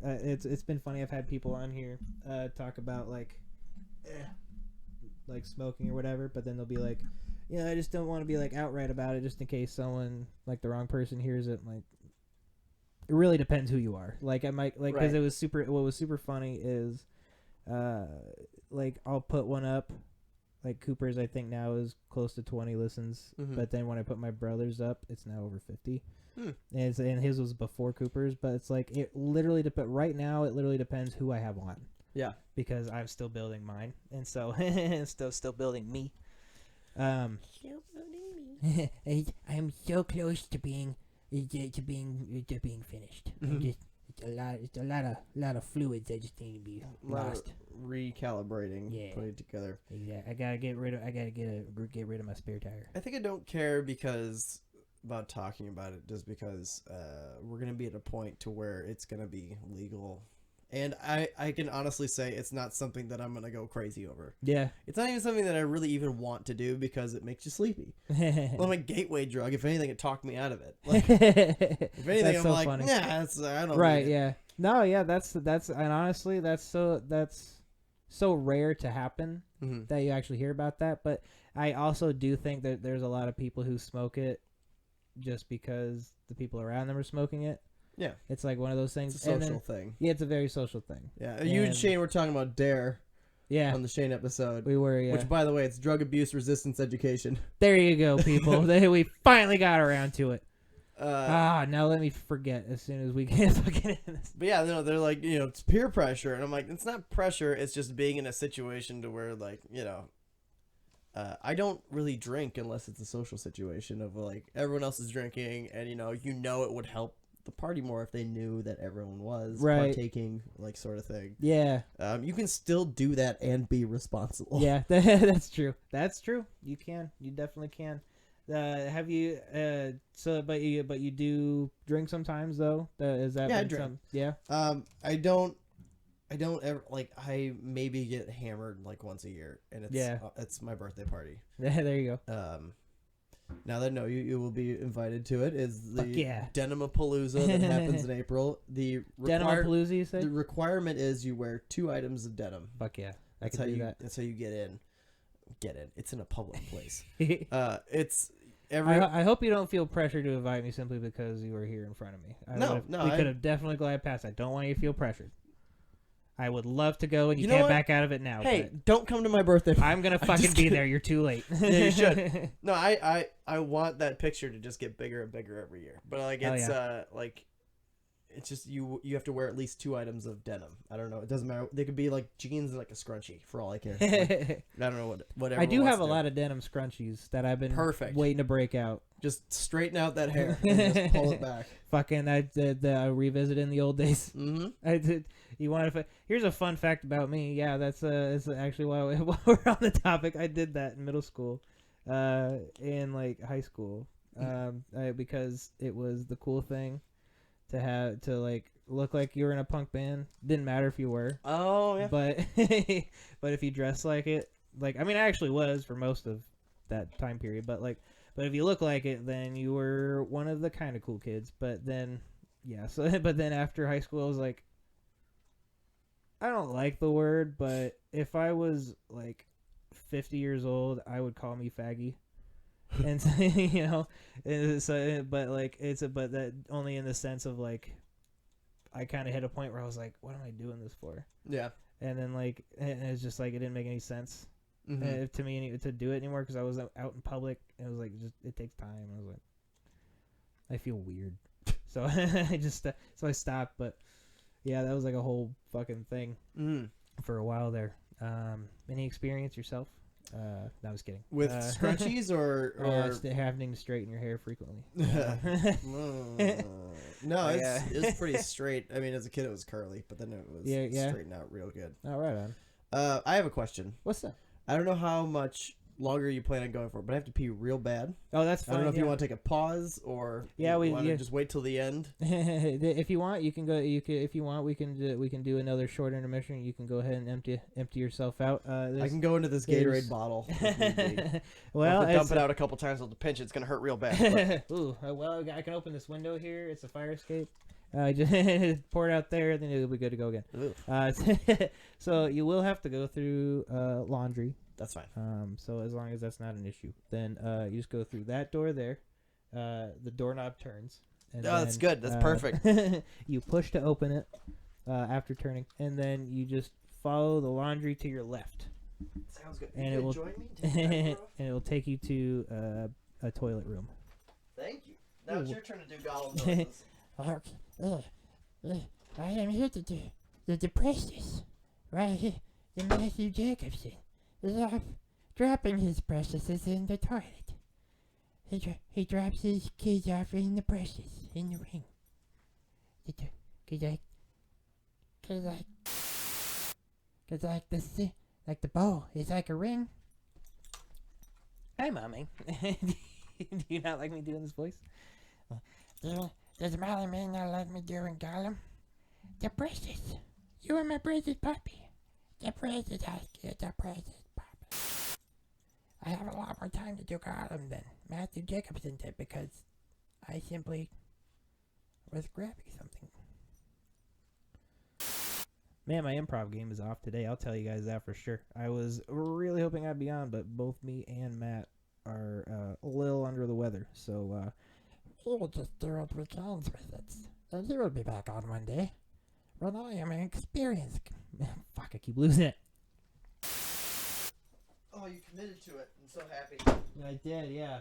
Speaker 2: it's been funny. I've had people on here talk about smoking or whatever, but then they'll be I just don't want to be outright about it, just in case someone the wrong person hears it. It really depends who you are. I might because
Speaker 4: right.
Speaker 2: What was super funny is I'll put one up. Cooper's, I think now is close to 20 listens, but then when I put my brother's up, it's now over 50. And his was before Cooper's, but it's it literally right now it literally depends who I have on.
Speaker 4: Yeah,
Speaker 2: because I'm still building mine, and so still building me.
Speaker 5: Still building me. I'm so close to being finished. It's a lot of fluids that just need to be lost.
Speaker 4: Recalibrating, putting it together.
Speaker 5: Exactly. I gotta get rid of my spare tire.
Speaker 4: I think I don't care about talking about it, just because we're gonna be at a point to where it's gonna be legal. And I can honestly say it's not something that I'm going to go crazy over.
Speaker 2: Yeah.
Speaker 4: It's not even something that I really even want to do because it makes you sleepy. Well, my gateway drug, if anything, it talked me out of it. If anything, I'm funny. Nah, I don't
Speaker 2: right, yeah. It. No, yeah, that's, and honestly, that's so rare to happen that you actually hear about that. But I also do think that there's a lot of people who smoke it just because the people around them are smoking it.
Speaker 4: Yeah.
Speaker 2: It's one of those things.
Speaker 4: It's a social thing.
Speaker 2: Yeah, it's a very social thing.
Speaker 4: Yeah. You and Shane were talking about DARE.
Speaker 2: Yeah.
Speaker 4: On the Shane episode.
Speaker 2: We were, yeah.
Speaker 4: Which, by the way, it's drug abuse resistance education.
Speaker 2: There you go, people. We finally got around to it. Now let me forget as soon as we get in this.
Speaker 4: But yeah, they're it's peer pressure. And I'm it's not pressure. It's just being in a situation to where, I don't really drink unless it's a social situation of like everyone else is drinking, and it would help the party more if they knew that everyone was partaking, like sort of thing.
Speaker 2: Yeah.
Speaker 4: You can still do that and be responsible.
Speaker 2: Yeah, that's true. That's true. You can. You definitely can. Have you? But you do drink sometimes though. Is that?
Speaker 4: Yeah, I drink.
Speaker 2: Yeah.
Speaker 4: I don't ever like. I maybe get hammered like once a year, and it's my birthday party.
Speaker 2: There you go.
Speaker 4: Now that you will be invited to it is the
Speaker 2: yeah.
Speaker 4: Denimapalooza that happens in April.
Speaker 2: Denimapalooza, you say?
Speaker 4: The requirement is you wear 2 items of denim.
Speaker 2: Fuck yeah.
Speaker 4: That's how you get in. It's in a public place. It's every.
Speaker 2: I hope you don't feel pressure to invite me simply because you were here in front of me. We could have definitely glided past. I don't want you to feel pressured. I would love to go, and you can't back out of it now.
Speaker 4: Hey, don't come to my birthday.
Speaker 2: I'm gonna fucking be there. You're too late.
Speaker 4: Yeah, you should. No, I want that picture to just get bigger and bigger every year. But like it's like it's just you have to wear at least 2 items of denim. I don't know. It doesn't matter. They could be like jeans and like a scrunchie for all I care. Like, I don't know whatever.
Speaker 2: I do have a lot of denim scrunchies that I've been waiting to break out.
Speaker 4: Just straighten out that hair and just pull it back.
Speaker 2: Fucking I revisited in the old days.
Speaker 4: Mm-hmm.
Speaker 2: I did. You want to? Here's a fun fact about me. Yeah, that's actually while we're on the topic. I did that in middle school, in like high school, because it was the cool thing to like look like you were in a punk band. Didn't matter if you were.
Speaker 4: Oh yeah.
Speaker 2: But but if you dress like it, like I mean, I actually was for most of that time period. But if you look like it, then you were one of the kind of cool kids. But then but then after high school, I was like, I don't like the word, but if I was like 50 years old, I would call me faggy. And so, but that only in the sense of like, I kind of hit a point where I was like, what am I doing this for?
Speaker 4: Yeah.
Speaker 2: And then and it's just like, it didn't make any sense to me to do it anymore because I was out in public and it was like, it takes time. I was like, I feel weird. So I stopped, but yeah, that was like a whole fucking thing for a while there. Any experience yourself? No, I was kidding.
Speaker 4: With scrunchies or
Speaker 2: having to straighten your hair frequently.
Speaker 4: No, it's pretty straight. I mean, as a kid, it was curly, but then it was straightened out real good.
Speaker 2: Oh, right on.
Speaker 4: I have a question.
Speaker 2: What's that?
Speaker 4: I don't know how much longer you plan on going for, but I have to pee real bad.
Speaker 2: Oh, that's fine.
Speaker 4: I don't know if you want to take a pause or want to just wait till the end.
Speaker 2: If you want, you can go. If you want, we can do another short intermission. You can go ahead and empty yourself out.
Speaker 4: I can go into this Gatorade bottle.
Speaker 2: Well,
Speaker 3: dump it out a couple times with the pinch. It's gonna hurt real bad.
Speaker 2: Ooh, well, I can open this window here. It's a fire escape. Just pour it out there, then it'll be good to go again. So you will have to go through laundry.
Speaker 4: That's fine.
Speaker 2: So as long as that's not an issue, then you just go through that door there. The doorknob turns. And
Speaker 3: that's good. That's perfect.
Speaker 2: You push to open it after turning, and then you just follow the laundry to your left.
Speaker 3: Sounds good.
Speaker 2: And it will join me. And it will take you to a toilet room.
Speaker 3: Thank you. Now it's your turn to do gollum noises.
Speaker 5: I am here to do the precious. Right here, the Matthew Jacobsen is dropping his preciouses in the toilet. He drops his kids off in the precious in the ring. Like the bowl is like a ring.
Speaker 2: Hi, Mommy. Do you not like me doing this voice?
Speaker 5: Does Molly May not like me doing Gollum? The precious. You are my precious puppy. The precious husky, the precious puppy. I have a lot more time to do Gollum than Matthew Jacobsen did because I simply was grabbing something.
Speaker 2: Man, my improv game is off today. I'll tell you guys that for sure. I was really hoping I'd be on, but both me and Matt are a little under the weather. So,
Speaker 5: he will just do what we can with it. And he will be back on one day. When I am experienced.
Speaker 2: Fuck, I keep losing it.
Speaker 4: Oh, you committed to it. I'm so happy.
Speaker 2: I did, yeah.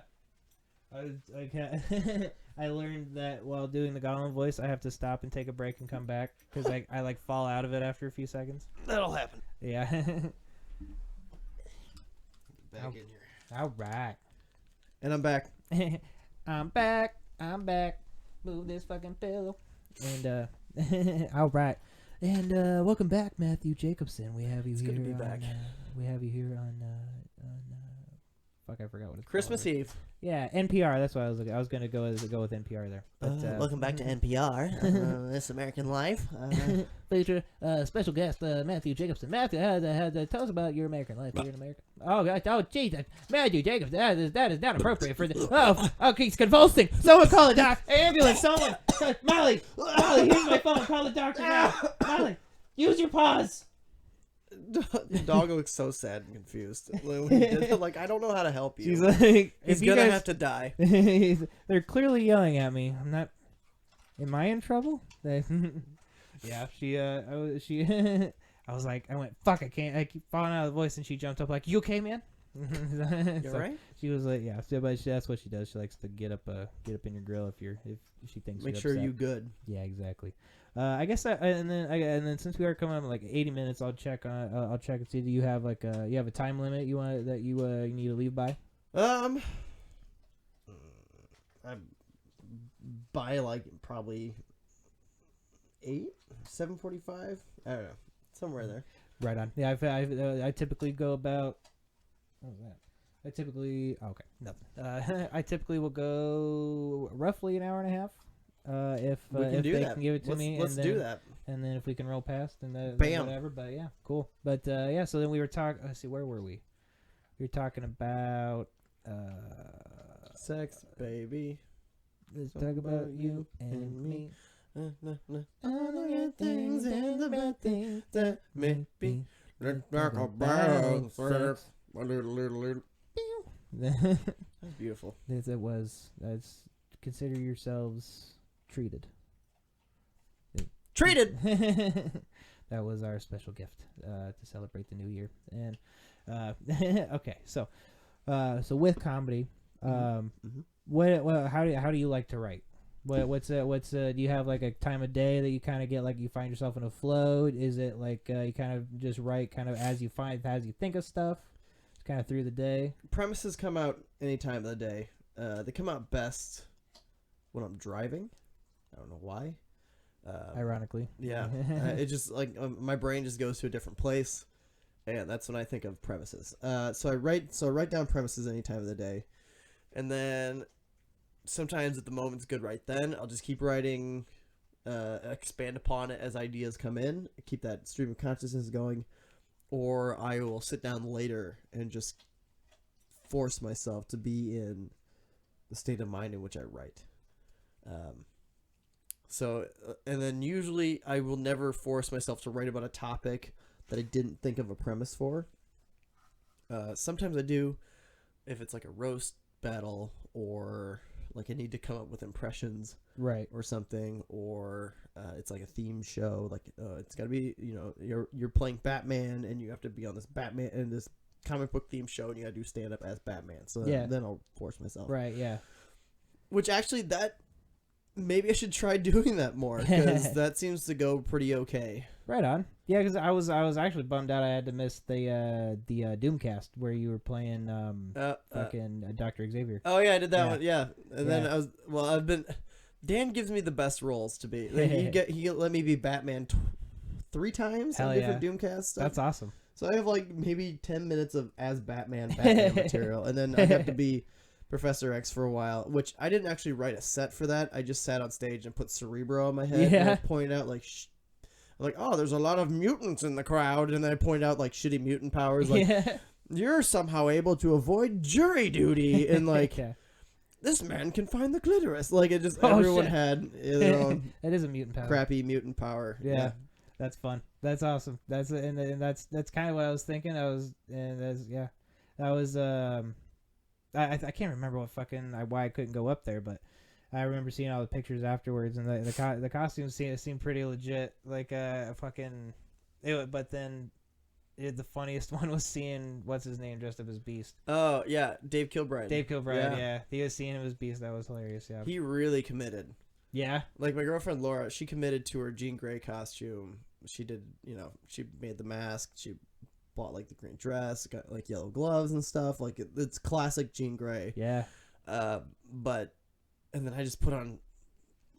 Speaker 2: I learned that while doing the Gollum voice, I have to stop and take a break and come back because I like fall out of it after a few seconds.
Speaker 3: That'll happen.
Speaker 2: Yeah.
Speaker 4: Back in here.
Speaker 2: All right.
Speaker 4: And I'm back.
Speaker 2: I'm back. I'm back. Move this fucking pillow. And all right. And welcome back, Matthew Jacobsen. We have you here.
Speaker 3: Good to be back.
Speaker 2: We have you here on fuck, I forgot what it's
Speaker 3: Christmas
Speaker 2: called.
Speaker 3: Eve.
Speaker 2: Yeah, NPR. That's what I was looking. I was gonna go with NPR there. But
Speaker 3: Welcome back to NPR. This American Life.
Speaker 2: feature special guest Matthew Jacobsen. Matthew, tell us about your American life. You're in America. Oh, geez, Matthew Jacobsen. That is not appropriate for the. Oh, he's convulsing. Someone call a ambulance. Someone, Molly, here's my phone. Call the doctor now. Molly, use your paws.
Speaker 3: The dog looks so sad and confused. When he did it, like, I don't know how to help you.
Speaker 2: She's like,
Speaker 3: He's gonna have to die.
Speaker 2: They're clearly yelling at me. I'm not. Am I in trouble? Yeah, she. I was like, I went, fuck, I can't. I keep falling out of the voice, and she jumped up like, you okay, man?
Speaker 3: You alright?
Speaker 2: She was like, yeah. So, but that's what she does. She likes to get up in your grill if she thinks.
Speaker 3: Make
Speaker 2: you're
Speaker 3: sure
Speaker 2: upset.
Speaker 3: you good.
Speaker 2: Yeah, exactly. I guess and then since we are coming up in like 80 minutes, I'll check and see. Do you have like you have a time limit you need to leave by?
Speaker 4: I by like probably 7:45. I don't know, somewhere there.
Speaker 2: Right on. Yeah, I typically go about. What was that? I typically nothing. I typically will go roughly an hour and a half. If they can give it to me,
Speaker 4: let's do that.
Speaker 2: And then if we can roll past, then
Speaker 4: Bam.
Speaker 2: whatever. But yeah, cool. But yeah, so then we were talking. Let's see, where were we? We were talking about
Speaker 4: Sex, baby.
Speaker 2: let's talk about you and me.
Speaker 4: All the good things and the bad things that may be. Let's talk about sex. That's beautiful.
Speaker 2: That's consider yourselves treated.
Speaker 4: Treated.
Speaker 2: That was our special gift to celebrate the new year. And okay, so with comedy, how do you like to write? Do you have like a time of day that you kind of get like you find yourself in a flow? Is it like you kind of just write kind of as you think of stuff, kind of through the day?
Speaker 4: Premises come out any time of the day. They come out best when I'm driving. I don't know why.
Speaker 2: Ironically.
Speaker 4: Yeah. It just like my brain just goes to a different place, and that's when I think of premises. So I write down premises any time of the day, and then sometimes if the moment's good right then, I'll just keep writing, expand upon it as ideas come in, keep that stream of consciousness going, or I will sit down later and just force myself to be in the state of mind in which I write. And then usually I will never force myself to write about a topic that I didn't think of a premise for. Sometimes I do, if it's like a roast battle or like I need to come up with impressions,
Speaker 2: Right.
Speaker 4: or something, or it's like a theme show. Like it's got to be, you're playing Batman and you have to be on this Batman and this comic book theme show and you got to do stand up as Batman. So
Speaker 2: Yeah.
Speaker 4: then I'll force myself.
Speaker 2: Right. Yeah.
Speaker 4: Which actually maybe I should try doing that more because that seems to go pretty okay.
Speaker 2: Right on. Yeah, because I was actually bummed out I had to miss the Doomcast where you were playing fucking Dr. Xavier.
Speaker 4: Oh yeah, I did that
Speaker 2: Yeah.
Speaker 4: one. Yeah, and then I've been. Dan gives me the best roles to be. Like, he let me be Batman 3 times
Speaker 2: Hell
Speaker 4: on different
Speaker 2: yeah.
Speaker 4: Doomcast stuff.
Speaker 2: That's awesome.
Speaker 4: So I have like maybe 10 minutes of as Batman material, and then I have to be Professor X for a while, which I didn't actually write a set for that. I just sat on stage and put Cerebro on my head and I pointed out like, oh, there's a lot of mutants in the crowd, and then I point out like shitty mutant powers, like you're somehow able to avoid jury duty, and like this man can find the clitoris. Like it just everyone had their own
Speaker 2: That is a mutant power.
Speaker 4: crappy mutant power.
Speaker 2: Yeah. That's fun. That's awesome. That's kind of what I was thinking. I can't remember why I couldn't go up there, but I remember seeing all the pictures afterwards, and the costumes seemed pretty legit. Like but then the funniest one was seeing what's his name dressed up as Beast.
Speaker 4: Oh yeah, Dave Kilbride.
Speaker 2: Yeah. He was seeing him as Beast. That was hilarious. Yeah.
Speaker 4: He really committed.
Speaker 2: Yeah.
Speaker 4: Like my girlfriend Laura, she committed to her Jean Grey costume. She did, she made the mask. She bought like the green dress, got like yellow gloves and stuff. Like it's classic Jean Grey.
Speaker 2: Yeah.
Speaker 4: And then I just put on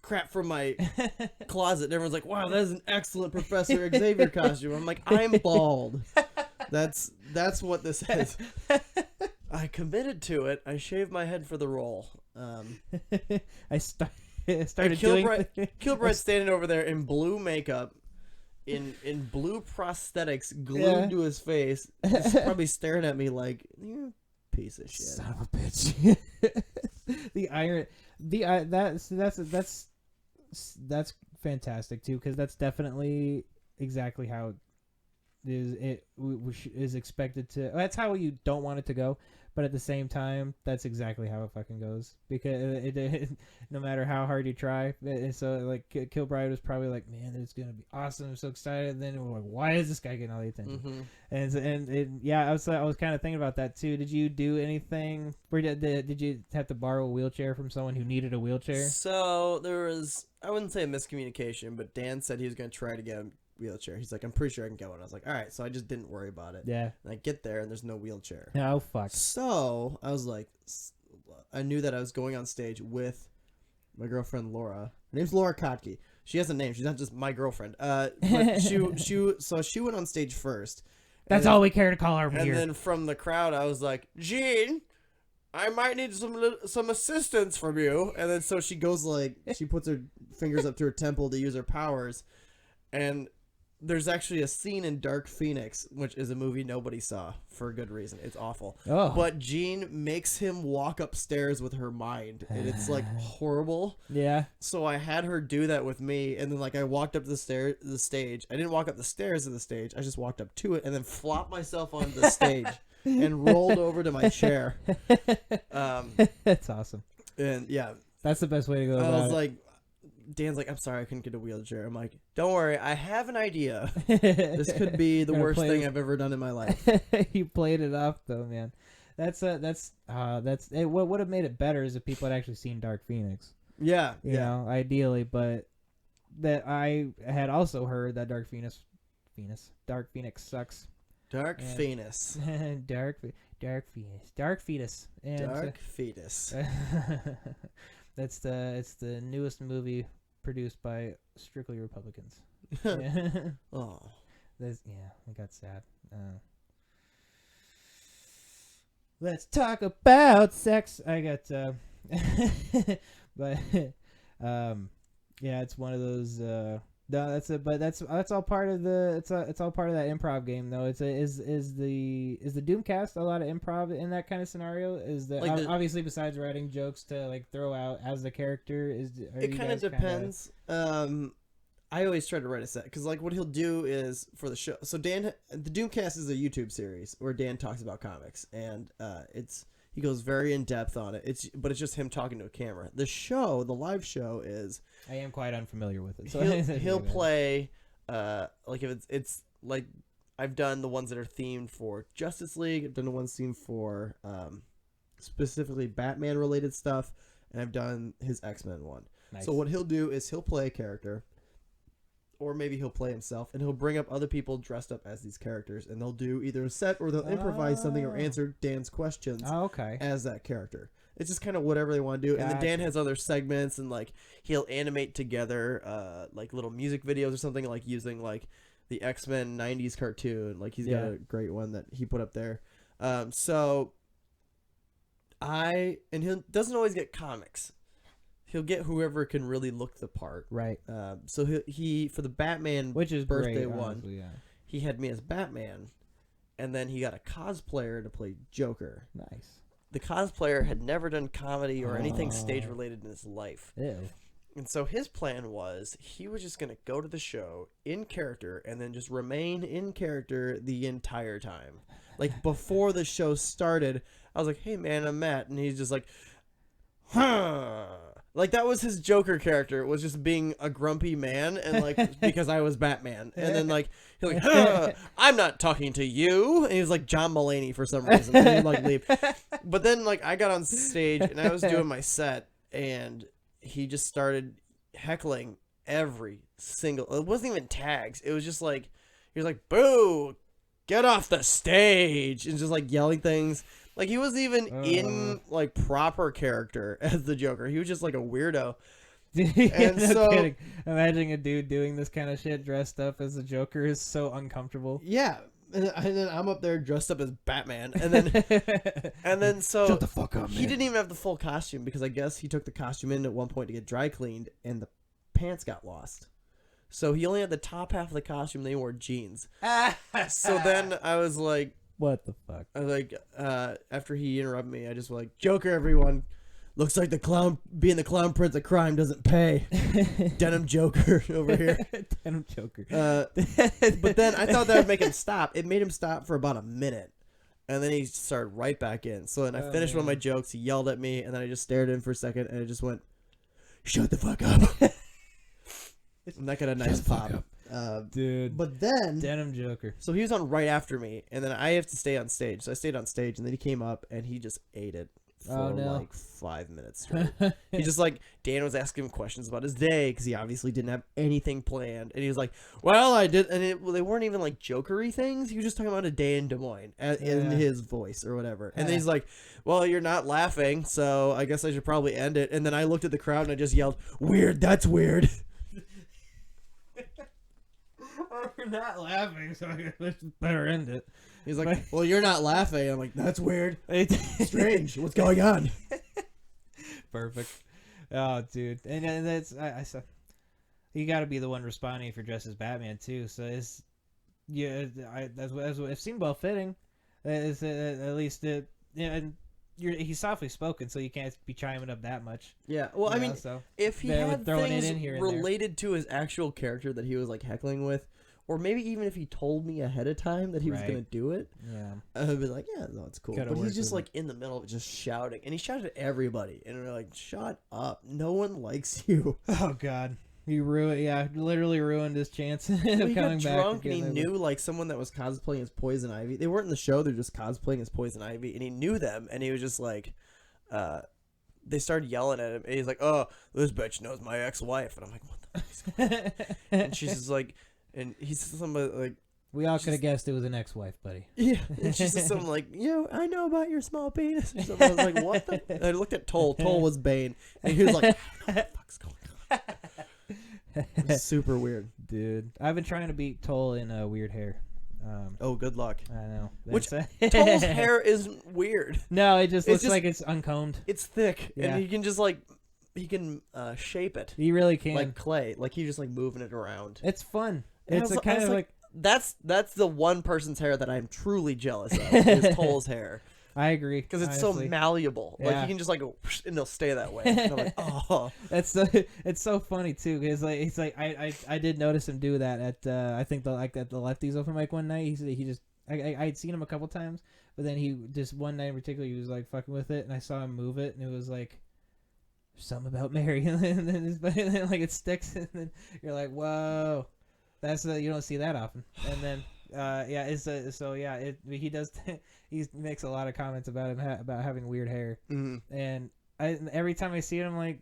Speaker 4: crap from my closet. And everyone's like, "Wow, that is an excellent Professor Xavier costume." I'm like, "I'm bald." That's what this is. I committed to it. I shaved my head for the role.
Speaker 2: I started doing.
Speaker 4: Kilbride's standing over there in blue makeup, in blue prosthetics glued to his face, just probably staring at me like, "You piece of shit."
Speaker 2: Son of a bitch. That's fantastic too, because that's definitely exactly how it is expected to. That's how you don't want it to go, but at the same time, that's exactly how it fucking goes, because no matter how hard you try. So like Kilbride was probably like, "Man, it's gonna be awesome! I'm so excited." And then we're like, "Why is this guy getting all the attention?" Yeah, I was kind of thinking about that too. Did you do anything? Did you have to borrow a wheelchair from someone who needed a wheelchair?
Speaker 4: So there was, I wouldn't say a miscommunication, but Dan said he was gonna try to get a wheelchair. He's like, "I'm pretty sure I can get one." I was like, "All right." So I just didn't worry about it.
Speaker 2: Yeah.
Speaker 4: And I get there and there's no wheelchair.
Speaker 2: Oh fuck.
Speaker 4: So I was like, I knew that I was going on stage with my girlfriend Laura. Her name's Laura Kotke. She has a name. She's not just my girlfriend. But she went on stage first.
Speaker 2: That's all we care to call her
Speaker 4: and
Speaker 2: here.
Speaker 4: then from the crowd, I was like, "Jean, I might need some assistance from you." And then so she goes like, she puts her fingers up to her temple to use her powers, and there's actually a scene in Dark Phoenix, which is a movie nobody saw for a good reason. It's awful.
Speaker 2: Oh.
Speaker 4: But Jean makes him walk upstairs with her mind, and it's like horrible.
Speaker 2: Yeah.
Speaker 4: So I had her do that with me, and then like I walked up the stage. I didn't walk up the stairs of the stage. I just walked up to it and then flopped myself onto the stage and rolled over to my chair.
Speaker 2: That's awesome.
Speaker 4: And yeah,
Speaker 2: That's the best way to go about it.
Speaker 4: I was like, Dan's like, "I'm sorry, I couldn't get a wheelchair." I'm like, "Don't worry, I have an idea. This could be the worst thing I've ever done in my life."
Speaker 2: You played it off though, man. What would have made it better is if people had actually seen Dark Phoenix.
Speaker 4: Yeah,
Speaker 2: You know, ideally, but that I had also heard that Dark Phoenix sucks.
Speaker 4: Dark
Speaker 2: And-
Speaker 4: Phoenix.
Speaker 2: Dark Fetus. And
Speaker 4: Dark Fetus.
Speaker 2: it's the newest movie produced by strictly Republicans. Yeah.
Speaker 4: Oh.
Speaker 2: It got sad. Let's talk about sex. I got but yeah, it's one of those no, that's all part of the it's all part of that improv game though. Is the Doomcast a lot of improv in that kind of scenario? Is the
Speaker 4: Like
Speaker 2: obviously besides writing jokes to like throw out as the character
Speaker 4: It kind of depends. I always try to write a set because like what he'll do is for the show. So the Doomcast is a YouTube series where Dan talks about comics, and he goes very in depth on it. But it's just him talking to a camera. The live show is.
Speaker 2: I am quite unfamiliar with it. So
Speaker 4: He'll play like if it's like I've done the ones that are themed for Justice League. I've done the ones themed for specifically Batman related stuff, and I've done his X-Men one.
Speaker 2: Nice.
Speaker 4: So what he'll do is he'll play a character, or maybe he'll play himself, and he'll bring up other people dressed up as these characters, and they'll do either a set or they'll improvise something or answer Dan's questions as that character. It's just kind of whatever they want to do. And then Dan has other segments, and like he'll animate together like little music videos or something, like using like the X-Men 90s cartoon. Like he's got a great one that he put up there. He doesn't always get comics. He'll get whoever can really look the part.
Speaker 2: Right.
Speaker 4: So he for the Batman
Speaker 2: which is
Speaker 4: birthday
Speaker 2: great,
Speaker 4: one,
Speaker 2: honestly, yeah.
Speaker 4: he had me as Batman, and then he got a cosplayer to play Joker.
Speaker 2: Nice.
Speaker 4: The cosplayer had never done comedy or anything stage related in his life.
Speaker 2: Ew.
Speaker 4: And so his plan was he was just going to go to the show in character and then just remain in character the entire time. Like before the show started, I was like, "Hey man, I'm Matt." And he's just like, "Huh." Like that was his Joker character, was just being a grumpy man, and like because I was Batman, and then like he's like, "Huh, I'm not talking to you," and he was like John Mulaney for some reason, and he'd like leave. But then like I got on stage and I was doing my set, and he just started heckling every single. It wasn't even tags. It was just like he was like, "Boo,
Speaker 3: get off the stage, and just like yelling things. Like he wasn't even in like proper character as the Joker. He was just like a weirdo.
Speaker 2: And
Speaker 3: no
Speaker 2: so kidding. Imagining a dude doing this kind of shit dressed up as the Joker is so uncomfortable.
Speaker 4: Yeah. And then I'm up there dressed up as Batman, and then so
Speaker 2: Shut the fuck up, man.
Speaker 3: he didn't even have the full costume because I guess he took the costume in at one point to get dry cleaned, and the pants got lost. So he only had the top half of the costume. They wore jeans. So then I was like,
Speaker 2: what the fuck?
Speaker 3: After he interrupted me, I just was like, Joker, everyone. Looks like being the clown prince of crime doesn't pay. Denim Joker over here.
Speaker 2: Denim Joker.
Speaker 3: But then I thought that would make him stop. It made him stop for about a minute. And then he started right back in. So then I finished one of my jokes. He yelled at me. And then I just stared at him for a second. And I just went, shut the fuck up. And that got a nice pop.
Speaker 2: Dude.
Speaker 4: But then
Speaker 2: Denim Joker.
Speaker 3: So he was on right after me. And then I have to stay on stage. So I stayed on stage. And then he came up. And he just ate it. For like 5 minutes straight. He just like, Dan was asking him questions about his day because he obviously didn't have anything planned. And he was like, well, I did. And they weren't even like jokery things. He was just talking about a day in Des Moines in his voice or whatever. And then he's like, well, you're not laughing. So I guess I should probably end it. And then I looked at the crowd and I just yelled, weird. That's weird.
Speaker 2: You're not laughing, so I guess I better end it.
Speaker 3: He's like,
Speaker 4: well, you're not laughing. I'm like, that's weird. Strange. What's going on?
Speaker 2: Perfect. Oh, dude. And that's I said, you got to be the one responding if you're dressed as Batman too. So it's that's what it seemed well fitting. It's at least it. Yeah, and he's softly spoken, so you can't be chiming up that much.
Speaker 3: Yeah. Well, I mean,
Speaker 2: so
Speaker 3: if he had things
Speaker 2: in here
Speaker 3: related to his actual character that he was like heckling with. Or maybe even if he told me ahead of time that he was going to do it, I'd be like, yeah, no, it's cool. But he's just like in the middle of it, just shouting. And he shouted at everybody. And we're like, shut up. No one likes you.
Speaker 2: Oh, God. He literally ruined his chance of
Speaker 3: he
Speaker 2: coming
Speaker 3: got
Speaker 2: back.
Speaker 3: Drunk and he knew like someone that was cosplaying as Poison Ivy. They weren't in the show. They're just cosplaying as Poison Ivy. And he knew them. And he was just like, they started yelling at him. And he's like, oh, this bitch knows my ex-wife. And I'm like, what the fuck? And she's just like... And he said something like...
Speaker 2: We all could have guessed it was an ex-wife, buddy.
Speaker 3: Yeah. And she said something like, I know about your small penis. Or something. I was like, what the... And I looked at Toll. Toll was Bane. And he was like, what the fuck's going on? It was super weird.
Speaker 2: Dude. I've been trying to beat Toll in weird hair.
Speaker 3: Oh, good luck.
Speaker 2: I know.
Speaker 3: Which Toll's hair isn't weird.
Speaker 2: No, it just looks like it's uncombed.
Speaker 3: It's thick. Yeah. And he can just like... He can shape it.
Speaker 2: He really can.
Speaker 3: Like clay. Like he's just like moving it around.
Speaker 2: It's fun.
Speaker 3: It's
Speaker 2: a kind of like
Speaker 3: that's the one person's hair that I'm truly jealous of is Toll's hair.
Speaker 2: I agree
Speaker 3: because it's so malleable. Yeah. Like you can just like go and they'll stay that way. And I'm like, oh,
Speaker 2: it's so funny too. Because like it's like I did notice him do that at I think at the Lefties open mic one night. He just I'd seen him a couple times, but then he just one night in particular he was like fucking with it, and I saw him move it, and it was like. Something about Mary, and then like it sticks, and then you're like, "Whoa, that's you don't see that often." And then, he does. He makes a lot of comments about him about having weird hair, and every time I see it, I'm like,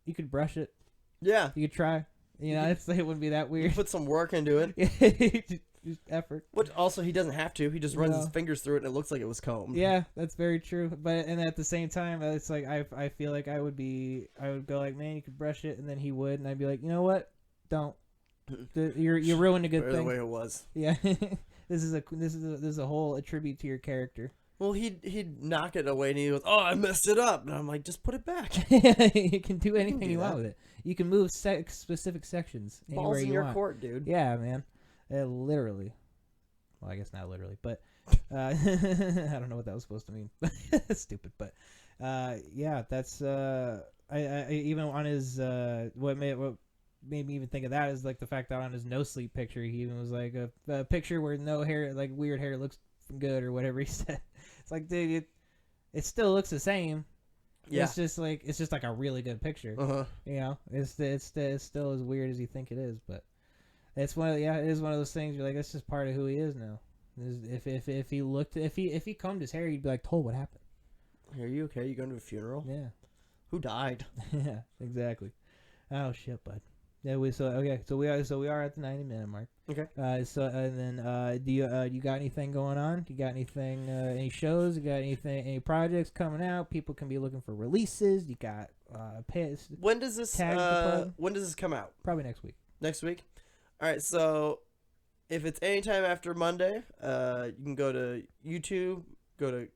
Speaker 2: "You could brush it,
Speaker 3: yeah,
Speaker 2: you could try, it wouldn't be that weird."
Speaker 3: Put some work into it.
Speaker 2: Just effort.
Speaker 3: Which also he doesn't have to. He just runs his fingers through it and it looks like it was combed.
Speaker 2: Yeah, that's very true. But and at the same time, it's like I feel like I would go like, man, you could brush it, and then he would, and I'd be like, you know what? Don't. You ruined a good thing.
Speaker 3: The way it was.
Speaker 2: Yeah, this is a whole tribute to your character.
Speaker 3: Well, he'd knock it away and he goes, "Oh, I messed it up," and I'm like, "Just put it back."
Speaker 2: You can do anything you want with it. You can move specific sections
Speaker 3: Balls in
Speaker 2: you
Speaker 3: your
Speaker 2: want.
Speaker 3: court, dude.
Speaker 2: Yeah, man. Literally. Well, I guess not literally, but I don't know what that was supposed to mean. Stupid, but yeah, that's I even on his what made me even think of that is like the fact that on his no sleep picture he even was like a picture where no hair, like weird hair, looks good or whatever he said. It's like, dude, it still looks the same. Yeah, it's just like a really good picture. It's still as weird as you think it is, but. It is one of those things. You're like, that's just part of who he is now. If he combed his hair, you'd be like, Toll, what happened?
Speaker 3: Are you okay? You going to a funeral?
Speaker 2: Yeah.
Speaker 3: Who died?
Speaker 2: Yeah, exactly. Oh shit, bud. Yeah, we are at the 90-minute mark.
Speaker 3: Okay.
Speaker 2: So and then do you got anything going on? You got anything any shows? You got any projects coming out? People can be looking for releases. You got
Speaker 3: When does this come out?
Speaker 2: probably next week.
Speaker 3: Next week? All right, so if it's anytime after Monday, you can go to YouTube,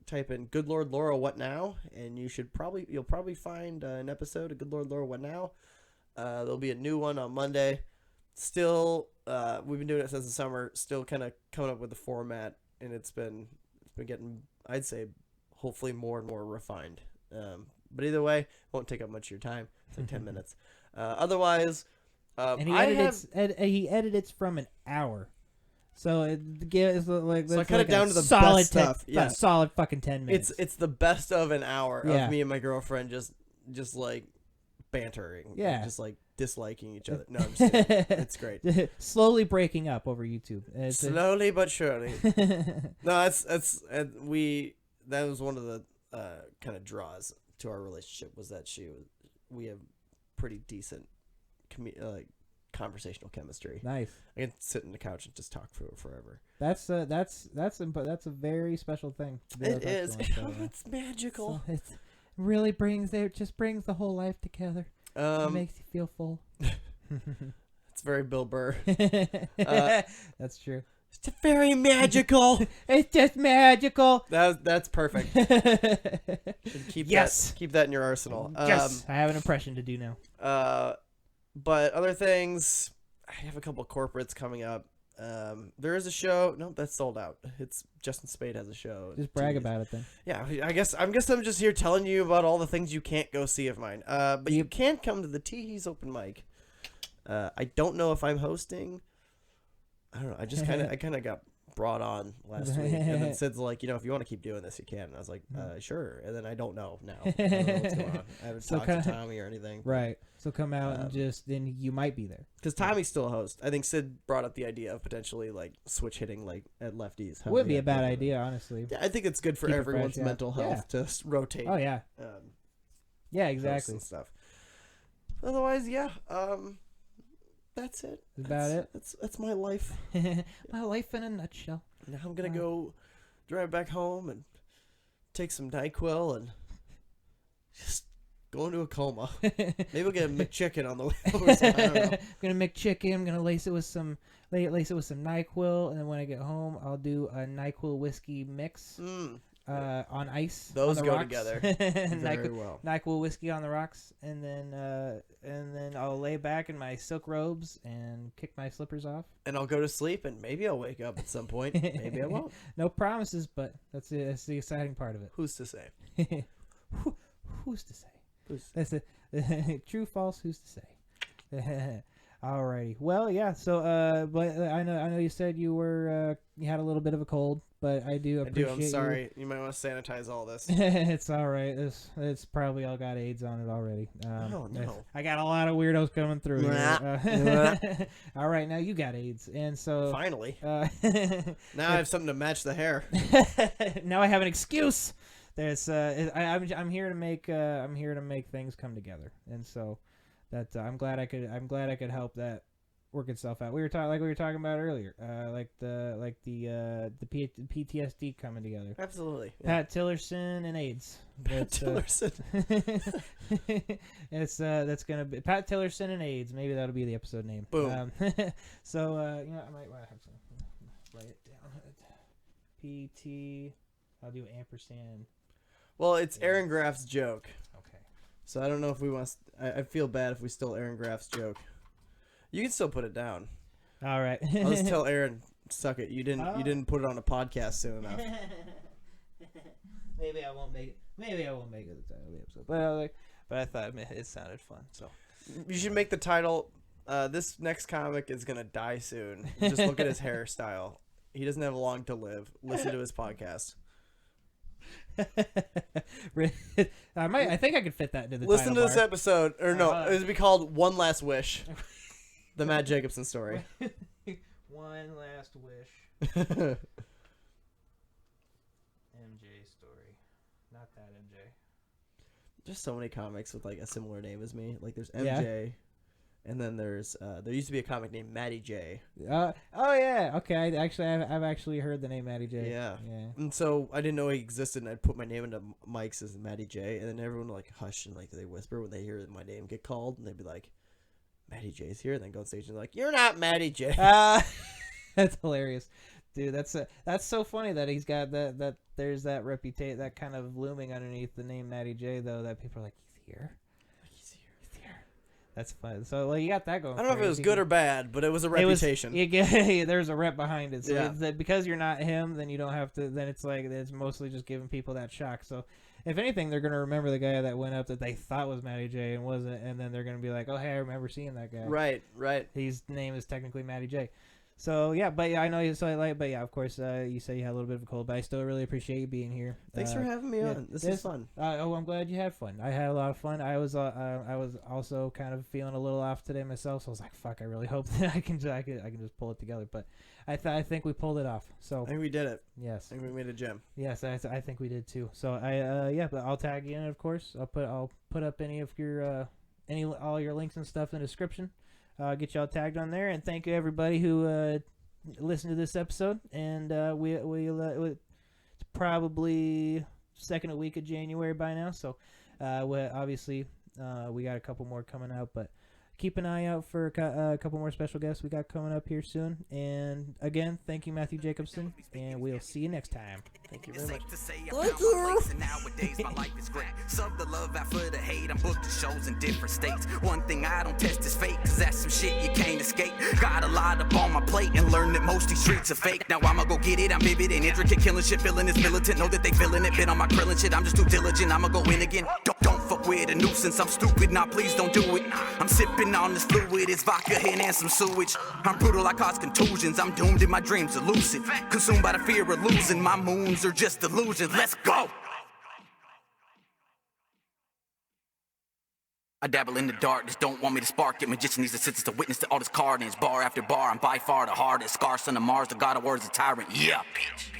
Speaker 3: type in Good Lord Laura What Now, and you'll probably find an episode of Good Lord Laura What Now. There'll be a new one on Monday. Still, we've been doing it since the summer. Still kind of coming up with the format, and it's been getting, I'd say, hopefully more and more refined. But either way, won't take up much of your time. It's like 10 minutes. Otherwise,
Speaker 2: and he edits from an hour. So it's like
Speaker 3: so I cut it down to the
Speaker 2: solid
Speaker 3: best stuff. Yeah,
Speaker 2: solid fucking 10 minutes.
Speaker 3: It's the best of an hour
Speaker 2: Yeah.
Speaker 3: of me and my girlfriend just like bantering.
Speaker 2: Yeah.
Speaker 3: Just like disliking each other. No, I'm just kidding. It's great.
Speaker 2: Slowly breaking up over YouTube.
Speaker 3: Slowly but surely. No, that was one of the kind of draws to our relationship, was that we have pretty decent conversational chemistry.
Speaker 2: Nice.
Speaker 3: I can sit on the couch and just talk for forever.
Speaker 2: That's a very special thing. to be able
Speaker 3: It
Speaker 2: to talk
Speaker 3: is.
Speaker 2: to someone, so,
Speaker 3: It's magical.
Speaker 2: So it really brings the whole life together. It makes you feel full.
Speaker 3: It's very Bill Burr.
Speaker 2: That's true.
Speaker 3: It's very magical.
Speaker 2: It's just magical.
Speaker 3: That's perfect. Should keep that in your arsenal.
Speaker 2: Yes, I have an impression to do now.
Speaker 3: But other things, I have a couple corporates coming up. There is a show. No, that's sold out. It's Justin Spade has a show.
Speaker 2: Just brag about it then.
Speaker 3: Yeah, I guess I'm just here telling you about all the things you can't go see of mine. But you can come to the Teehees open mic. I don't know if I'm hosting. I don't know. I kind of got brought on last week, and then Sid's like, if you want to keep doing this, you can. And I was like, sure. And then I don't know now. I don't know what's going on. I haven't talked to Tommy or anything.
Speaker 2: Right. So come out and then you might be there.
Speaker 3: Because Tommy's still a host. I think Sid brought up the idea of potentially like switch hitting like at lefties.
Speaker 2: Would be a bad idea, honestly.
Speaker 3: Yeah, I think it's good for
Speaker 2: Keep it
Speaker 3: everyone's
Speaker 2: fresh,
Speaker 3: mental health to rotate.
Speaker 2: Oh yeah. Yeah, exactly.
Speaker 3: And stuff. Otherwise, yeah. That's it. That's my life.
Speaker 2: My life in a nutshell.
Speaker 3: Now I'm gonna go drive back home and take some NyQuil and just go into a coma. Maybe we'll get a McChicken on the way over. I don't know.
Speaker 2: I'm gonna make chicken. I'm gonna lace it with some NyQuil, and then when I get home, I'll do a NyQuil whiskey mix on ice.
Speaker 3: Those
Speaker 2: on the
Speaker 3: go
Speaker 2: rocks.
Speaker 3: together very well.
Speaker 2: NyQuil whiskey on the rocks, and then I'll lay back in my silk robes and kick my slippers off.
Speaker 3: And I'll go to sleep, and maybe I'll wake up at some point. Maybe I won't.
Speaker 2: No promises, but that's the exciting part of it.
Speaker 3: Who's to say?
Speaker 2: Who's to say? That's it. True, false. Who's to say? Alrighty. Well, yeah. So, but I know you said you had a little bit of a cold, but I do appreciate.
Speaker 3: I'm sorry. You might want to sanitize all this.
Speaker 2: It's all right. It's probably all got AIDS on it already.
Speaker 3: Oh no.
Speaker 2: I got a lot of weirdos coming through here. All right, now you got AIDS, and so
Speaker 3: finally. Now I have something to match the hair.
Speaker 2: Now I have an excuse. There's I'm here to make things come together, and so that I'm glad I could help that work itself out. We were talking about earlier, the PTSD coming together.
Speaker 3: Absolutely. Yeah.
Speaker 2: Pat Tillerson and AIDS.
Speaker 3: Tillerson.
Speaker 2: That's gonna be Pat Tillerson and AIDS. Maybe that'll be the episode name.
Speaker 3: Boom.
Speaker 2: So I might have to write it down. PT. I'll do ampersand.
Speaker 3: Well, it's Aaron Graff's joke.
Speaker 2: Okay.
Speaker 3: So I don't know if we want. I feel bad if we stole Aaron Graff's joke. You can still put it down.
Speaker 2: All right.
Speaker 3: I'll just tell Aaron, suck it. You didn't put it on a podcast soon enough.
Speaker 2: Maybe I won't make it. Maybe I won't make it the title of the episode. But I thought it sounded fun. So
Speaker 3: you should make the title. This next comic is gonna die soon. Just look at his hairstyle. He doesn't have long to live. Listen to his podcast.
Speaker 2: I think I could fit that into the
Speaker 3: Listen
Speaker 2: title
Speaker 3: to this
Speaker 2: bar.
Speaker 3: episode, or no, it would be called "One Last Wish," the Matt Jacobsen story.
Speaker 2: One last wish. MJ story, not that MJ.
Speaker 3: There's so many comics with like a similar name as me. Like there's MJ, And then there used to be a comic named Matty J.
Speaker 2: Oh yeah. Okay. I've actually heard the name Matty J.
Speaker 3: Yeah.
Speaker 2: Yeah.
Speaker 3: And so I didn't know he existed, and I'd put my name into Mike's as Matty J, and then everyone would like hush and like they whisper when they hear my name get called, and they'd be like, Matty J's here, and then go on stage and like, you're not Matty J.
Speaker 2: That's hilarious, dude. That's so funny that he's got that there's that reputation, that kind of looming underneath the name Matty J, though, that people are like, he's here. That's fun. So, well, you got that going.
Speaker 3: I don't know if it was good or bad, but it was a reputation.
Speaker 2: There's a rep behind it. So
Speaker 3: Yeah.
Speaker 2: it's that because you're not him, then you don't have to. Then it's like it's mostly just giving people that shock. So, if anything, they're gonna remember the guy that went up that they thought was Matty J and wasn't, and then they're gonna be like, "Oh, hey, I remember seeing that guy."
Speaker 3: Right.
Speaker 2: His name is technically Matty J. So yeah, but yeah, I know you saw it late, but yeah, of course, you say you had a little bit of a cold, but I still really appreciate you being here.
Speaker 3: Thanks for having me on. This is fun.
Speaker 2: I'm glad you had fun. I had a lot of fun. I was also kind of feeling a little off today myself, so I was like, fuck, I really hope that I can just pull it together. But I think we pulled it off. So
Speaker 3: I think we did it.
Speaker 2: yes,
Speaker 3: I think we made a gem.
Speaker 2: yes, I think we did too. So but I'll tag you in, of course. I'll put up any of your all your links and stuff in the description. Get y'all tagged on there, and thank you everybody who listened to this episode. And it's probably second week of January by now, so obviously we got a couple more coming out, but keep an eye out for a couple more special guests we got coming up here soon. And again, thank you, Matthew Jacobsen, and we'll see you next time.
Speaker 3: Thank you very much.
Speaker 1: Thank you. Nowadays, my life is great. Sub the love out for the hate. I'm booked to shows in different states. One thing I don't test is fake, cause that's some shit you can't escape. Got a lot up on my plate and learned that most these streets are fake. Now I'ma go get it. I'm vivid and intricate, killing shit, feeling is militant. Know that they feeling it. Been on my grill and shit. I'm just too diligent. I'ma go in again. Don't fuck with a nuisance. I'm stupid. Nah, please don't do it. I'm sipping on this fluid. It's vodka, hen, and some sewage. I'm brutal. I cause contusions. I'm doomed and my dreams are lucid. Consumed by the fear of losing. My moons are just illusions. Let's go. I dabble in the dark, just don't want me to spark it. Magician needs assistance to witness to all this carnage. Bar after bar, I'm by far the hardest. Scar, son of Mars, the god of words, a tyrant. Yeah, bitch.